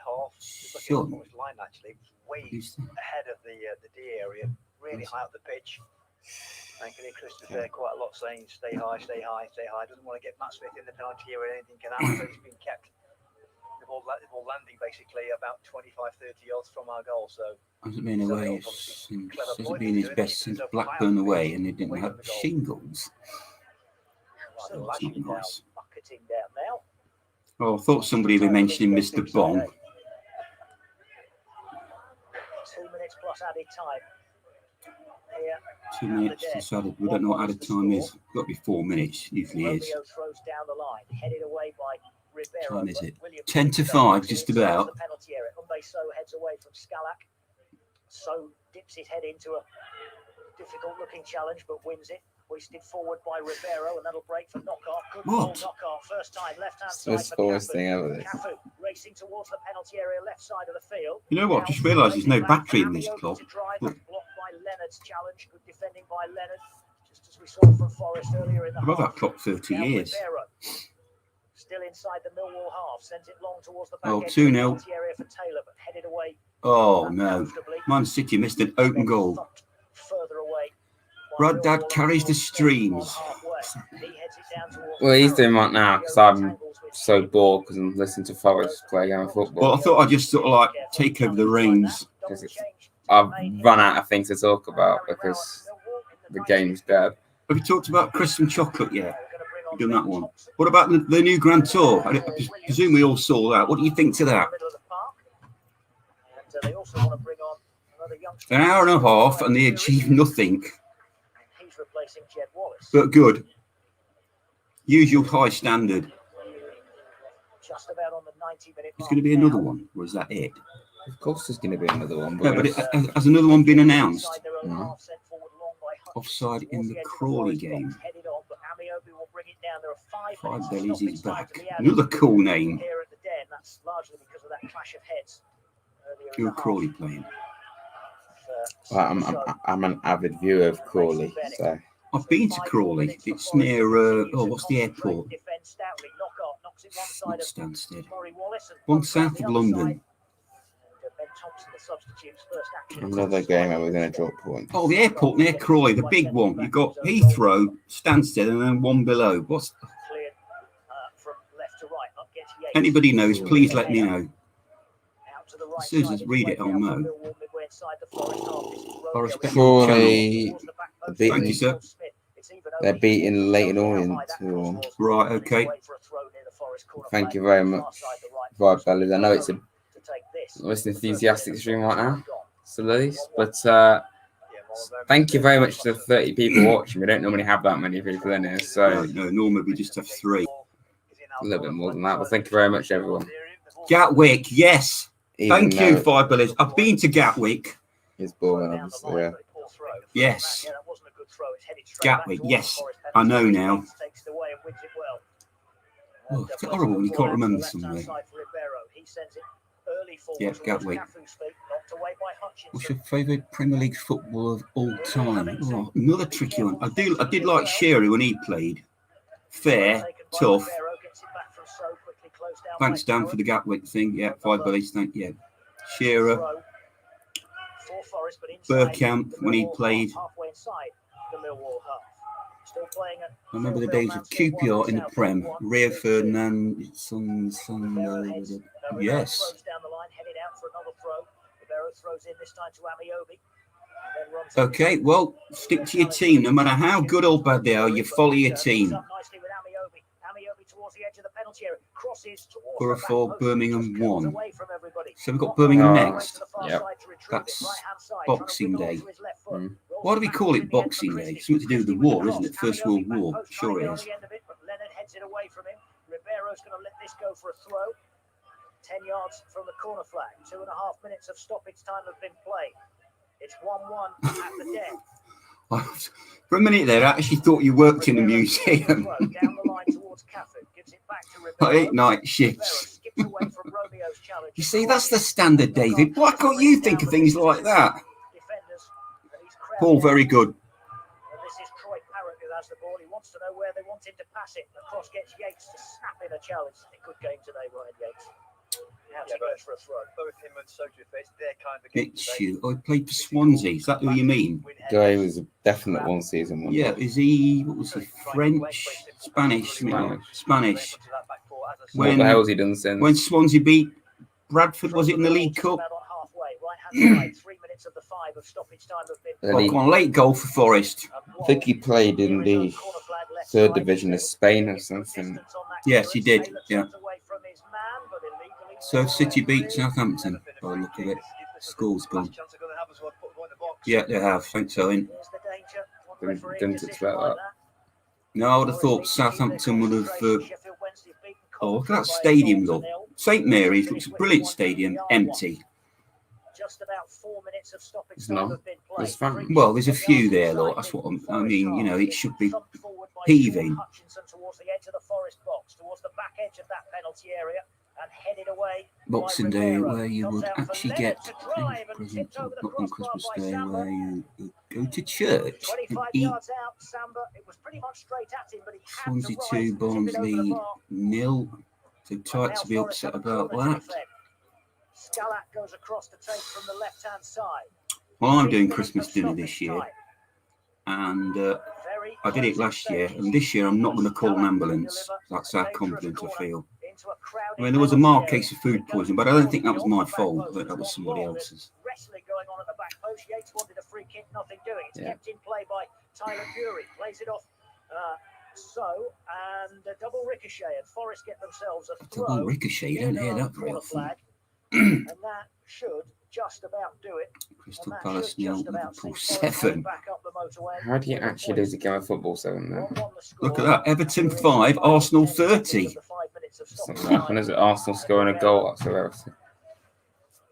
half. Sure. The Forest line actually was way Who's that? ahead of the D area, really high up the pitch. And Kenny Christopher there quite a lot saying, stay high, stay high, stay high. Doesn't want to get Matt Smith in the penalty area, anything can happen. So he's been kept. The ball landing basically about 25, 30 yards from our goal. So Hasn't been away since hasn't been his best since Blackburn away, and they didn't have shingles. So That's not nice. bucketing down now. Oh, I thought somebody was mentioning Mr. Bong. 2 minutes plus added time. Here, 2 minutes plus added. We don't know what added time is. Got to be 4 minutes. Usually is. Romeo throws down the line, headed away by Ribeiro. Time is it? William 10 to 5, just about. The penalty area. So heads away from Scalak. So dips his head into a difficult-looking challenge, but wins it. Hoisted forward by Ribeiro, and that'll break for knockoff. Good ball, knockoff. First time, left-hand side It's the slowest thing ever. This. Cafu racing towards the penalty area, left side of the field. You know what? Just realised there's no battery in this club. Blocked by Leonard's challenge. Good defending by Leonard, just as we saw from Forest earlier in the I've had that clock 30 years. Still inside the Millwall half, sends it long towards the back Oh, end 2-0. area for Taylor, but headed away. Oh, no. Man City missed an open goal. Further away. Brad Dad carries the streams. Well, he's doing right now because I'm so bored because I'm listening to Forest play a game of football. Well, I thought I'd just sort of like take over the reins. Because I've run out of things to talk about because the game's dead. Have you talked about Crisp and Chocolate yet? Done that one. What about the new Grand Tour? I presume we all saw that. What do you think to that? An hour and a half and they achieved nothing. But good. Usual high standard. There's going to be another one, or is that it? Of course there's going to be another one. No, but has another one been announced? No. Offside in the Crawley game. Five Bellies is back. Another cool name. Who are Crawley playing? Well, I'm an avid viewer of Crawley, so. I've been to Crawley. It's near, what's the airport? Not Stansted. One south of London. Another game I was going to drop points. Oh, the airport near Crawley, the big one. You've got Heathrow, Stansted, and then one below. What's... Anybody knows, please let me know. As soon as I read it, I'll know. Crawley, Thank you, sir. They're beating Leighton Orient 2-1. Right, okay. Thank you very much, Vibe Bellies. I know it's a most enthusiastic stream right now, so least, but thank you very much to the 30 people watching. We don't normally have that many people in here, so no, normally we just have 3. A little bit more than that. Well, thank you very much, everyone. Gatwick, yes. Even Thank you, Five Bellies. I've been to Gatwick. It's boring, obviously, yeah. Yes. Gatwick, yes. I know now. Oh, it's horrible when you can't remember somewhere. Yeah, Gatwick. What's your favourite Premier League football of all time? Oh, another tricky one. I did like Shearer when he played. Fair, tough. Thanks, Dan, for the Gatwick thing. Yeah, Five Bellies, thank you. Shearer. Bergkamp when he played. I remember the days of QPR in the Prem. Rio Ferdinand, yes. Okay, well, stick to your team. No matter how good or bad they are, you follow your team. Borough 4, Birmingham 1. So we've got Birmingham next. Yep. That's Boxing Day. Why do we call it Boxing Day? Something to do with the war, isn't it? First World War. Sure it is. Ribeiro's going to let this go for a throw. 10 yards from the corner flag. 2.5 minutes of stoppage time have been played. It's 1-1 at the death. For a minute there, I actually thought you worked in a museum. I hate night shifts. You see, that's the standard, David. Why can't you think of things like that? Paul, very good. This is Troy Parrott who has the ball. He wants to know where they want him to pass it. The cross gets Yates to snap in a challenge. A good game today, Ryan Yates. Now he goes for a throw. Both him and Soju face, they're kind of game It's you. I played for Swansea. Is that who you mean? Guy was a definite one season one. Yeah, is he, what was he, French? Spanish? Spanish. What the hell's he done since? When Swansea beat Bradford, was it in the League Cup? 3 minutes of the 5 of stoppage time have been Oh, come on, late goal for Forest. I think he played in the 3rd division of Spain or something. Yes, he did. Yeah. So City beat Southampton by the look of it. Score's gone. Yeah, they have. Thanks, Owen. Didn't expect that. No, I would have thought Southampton would have. Oh, look at that stadium, look. St Mary's looks a brilliant stadium, empty. Just about 4 minutes of stopping It's time not. have been There's played. fans. Well, there's a few there, look. That's what I mean. You know, it should be heaving. Hutchinson towards the edge of the Forest box, towards the back edge of that penalty area, and headed away. Boxing Day, where you would actually get presents, not on Christmas Day, where you go to church and 25 eat. yards out, Samba. It was pretty much straight at him, but he had Swansea to 2, rise and tip it over the Barnsley bar. 0. Too And tight now to be Forest upset have a about corner to that. defend. Scalak goes across to take from the left-hand side. Well, I'm doing Christmas dinner this year, and I did it last year, and this year I'm not going to call an ambulance. That's how confident I feel. I mean, there was a mild case of food poisoning, but I don't think that was my fault. I think that was somebody else's. Wrestling going on at the back post. Yates wanted a free kick, nothing doing. It's Yeah. kept in play by Tyler Fury. Plays it off. And a double ricochet, and Forest get themselves a throw. Double ricochet, you don't hear that very Corner often. flag. And that should just about do it. Crystal And that Palace should 0, just about Liverpool see Forest 7. back up the motorway. How do you actually lose a game of football 7 then? 1-1 the score. Look at that, Everton 5, Arsenal 30. It's not going to happen, is it? Arsenal scoring a goal, that's hilarious.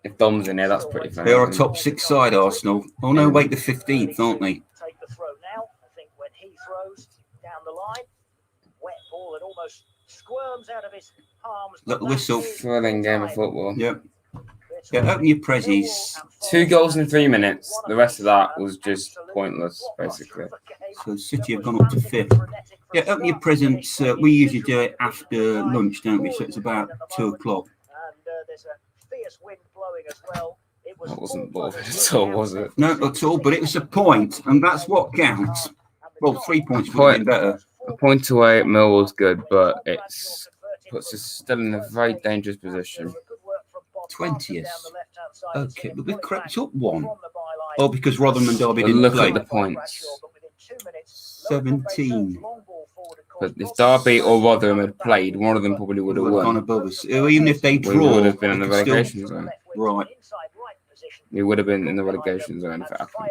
If Dom's in there, that's pretty funny. They are a top 6 side, Arsenal. Oh no, wait, the 15th, aren't they? Take the throw now. I think when he throws down the line, wet ball that almost squirms out of his palms. Look, the whistle. Thrilling game of football. Yep. Yeah, open your prezzies. 2 goals in 3 minutes. The rest of that was just pointless, basically. So City have gone up to 5th. Yeah, open your presents. We usually do it after lunch, don't we? So it's about 2 o'clock. And there's a fierce wind blowing as well. It was That wasn't bothered at all, was it? No, at all, but it was a point, and that's what counts. Well, 3 points would have been better. A point away at Millwall's good, but it's puts us still in a very dangerous position. 20th. Okay, but we've crept up 1. Oh, because Rotherham and Derby But didn't look play. at the points. 17. But if Derby or Rotherham had played, one of them probably would have Would have gone won. above us. Even if they We draw, would have been in they the could still- relegation zone. Right. We would have been in the relegation zone if it happened.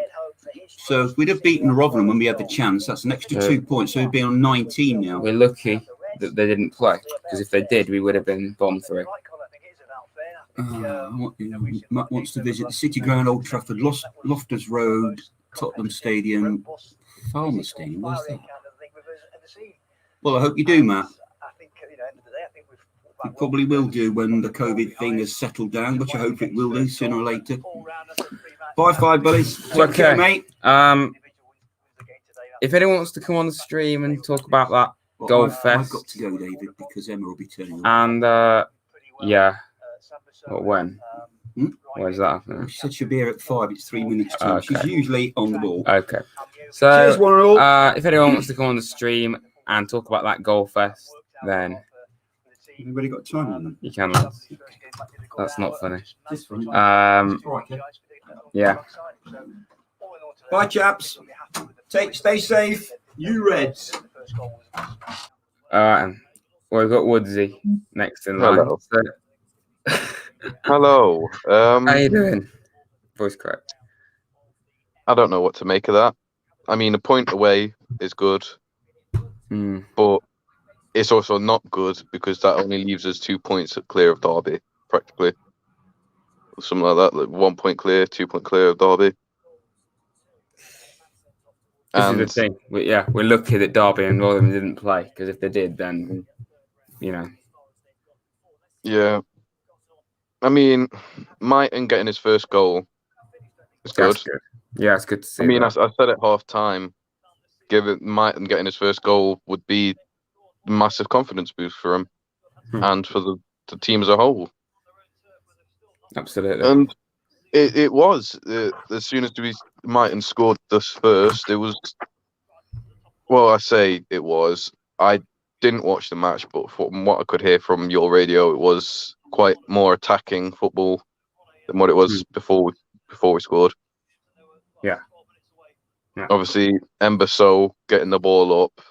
So if we'd have beaten Rotherham when we had the chance, that's an extra 2 points. So we'd be on 19 now. We're lucky that they didn't play, because if they did, we would have been bottom 3. Matt wants to visit the City Ground, Old Trafford, Loftus Road, Tottenham Stadium, Farmer Stadium. Where's that? Well, I hope you do, Matt. You probably will do when the COVID thing has settled down, which I hope it will do sooner or later. Bye, five buddies. Take care, mate. If anyone wants to come on the stream and talk about that Well, Goal I've Fest, got to go, David, because Emma will be turning up. and yeah, what, when? Where's that happening? She said she'll be here at 5. It's 3 minutes to. Okay. She's usually on the ball. Okay, Cheers, so one and all. if anyone wants to come on the stream and talk about that Goal Fest, then Everybody got time on them? you can. Lads. That's not funny. This one. Yeah. Bye, chaps. Stay safe. You Reds. All right. Well, we've got Woodsy next in line. Hello. So, Hello. how you doing? Voice crack. I don't know what to make of that. I mean, a point away is good, but it's also not good because that only leaves us 2 points clear of Derby, practically. Something like that, like 1 point clear, 2 point clear of Derby. This And is the thing. We're lucky that Derby and Rotherham didn't play, because if they did, then yeah, I mean, Mighton getting his first goal is good. That's good. Yeah, it's good to see. I mean, I that. said at half time, Mighton getting his first goal would be a massive confidence boost for him and for the team as a whole. Absolutely. And it was. As soon as Mighton scored this first, it was. Well, I say it was. I didn't watch the match, but from what I could hear from your radio, it was quite more attacking football than what it was before we scored. Yeah. Obviously, Embasso getting the ball up.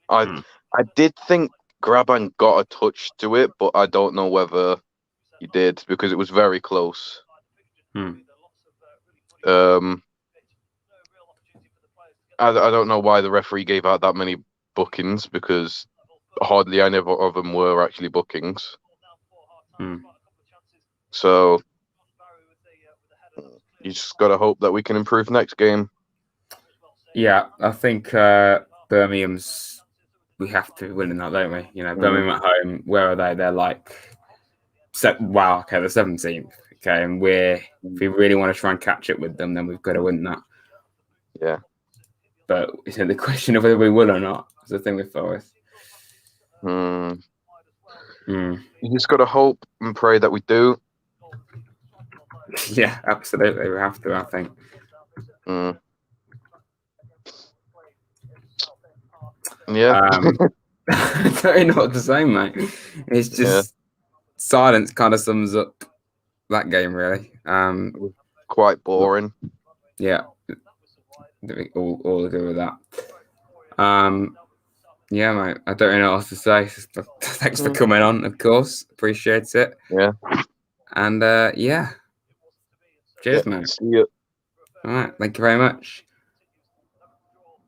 I did think Graban got a touch to it, but I don't know whether he did because it was very close. Hmm. I don't know why the referee gave out that many bookings because hardly any of them were actually bookings. Hmm. So you just got to hope that we can improve next game. Yeah, I think Birmingham's. We have to win in that, don't we? You know, Birmingham at home. Where are they? They're like, wow, okay, they're 17th. Okay, and if we really want to try and catch up with them, then we've got to win that. Yeah. But it's the question of whether we will or not. It's the thing with Forest. You just got to hope and pray that we do. Yeah, absolutely. We have to, I think. Yeah. I don't know what to say, mate. It's just silence kind of sums up that game, really. Quite boring. Yeah. All agree with that. Yeah, mate. I don't know what else to say. Thanks for coming on, of course. Appreciate it. Yeah. And yeah. Cheers, mate. See you. All right. Thank you very much.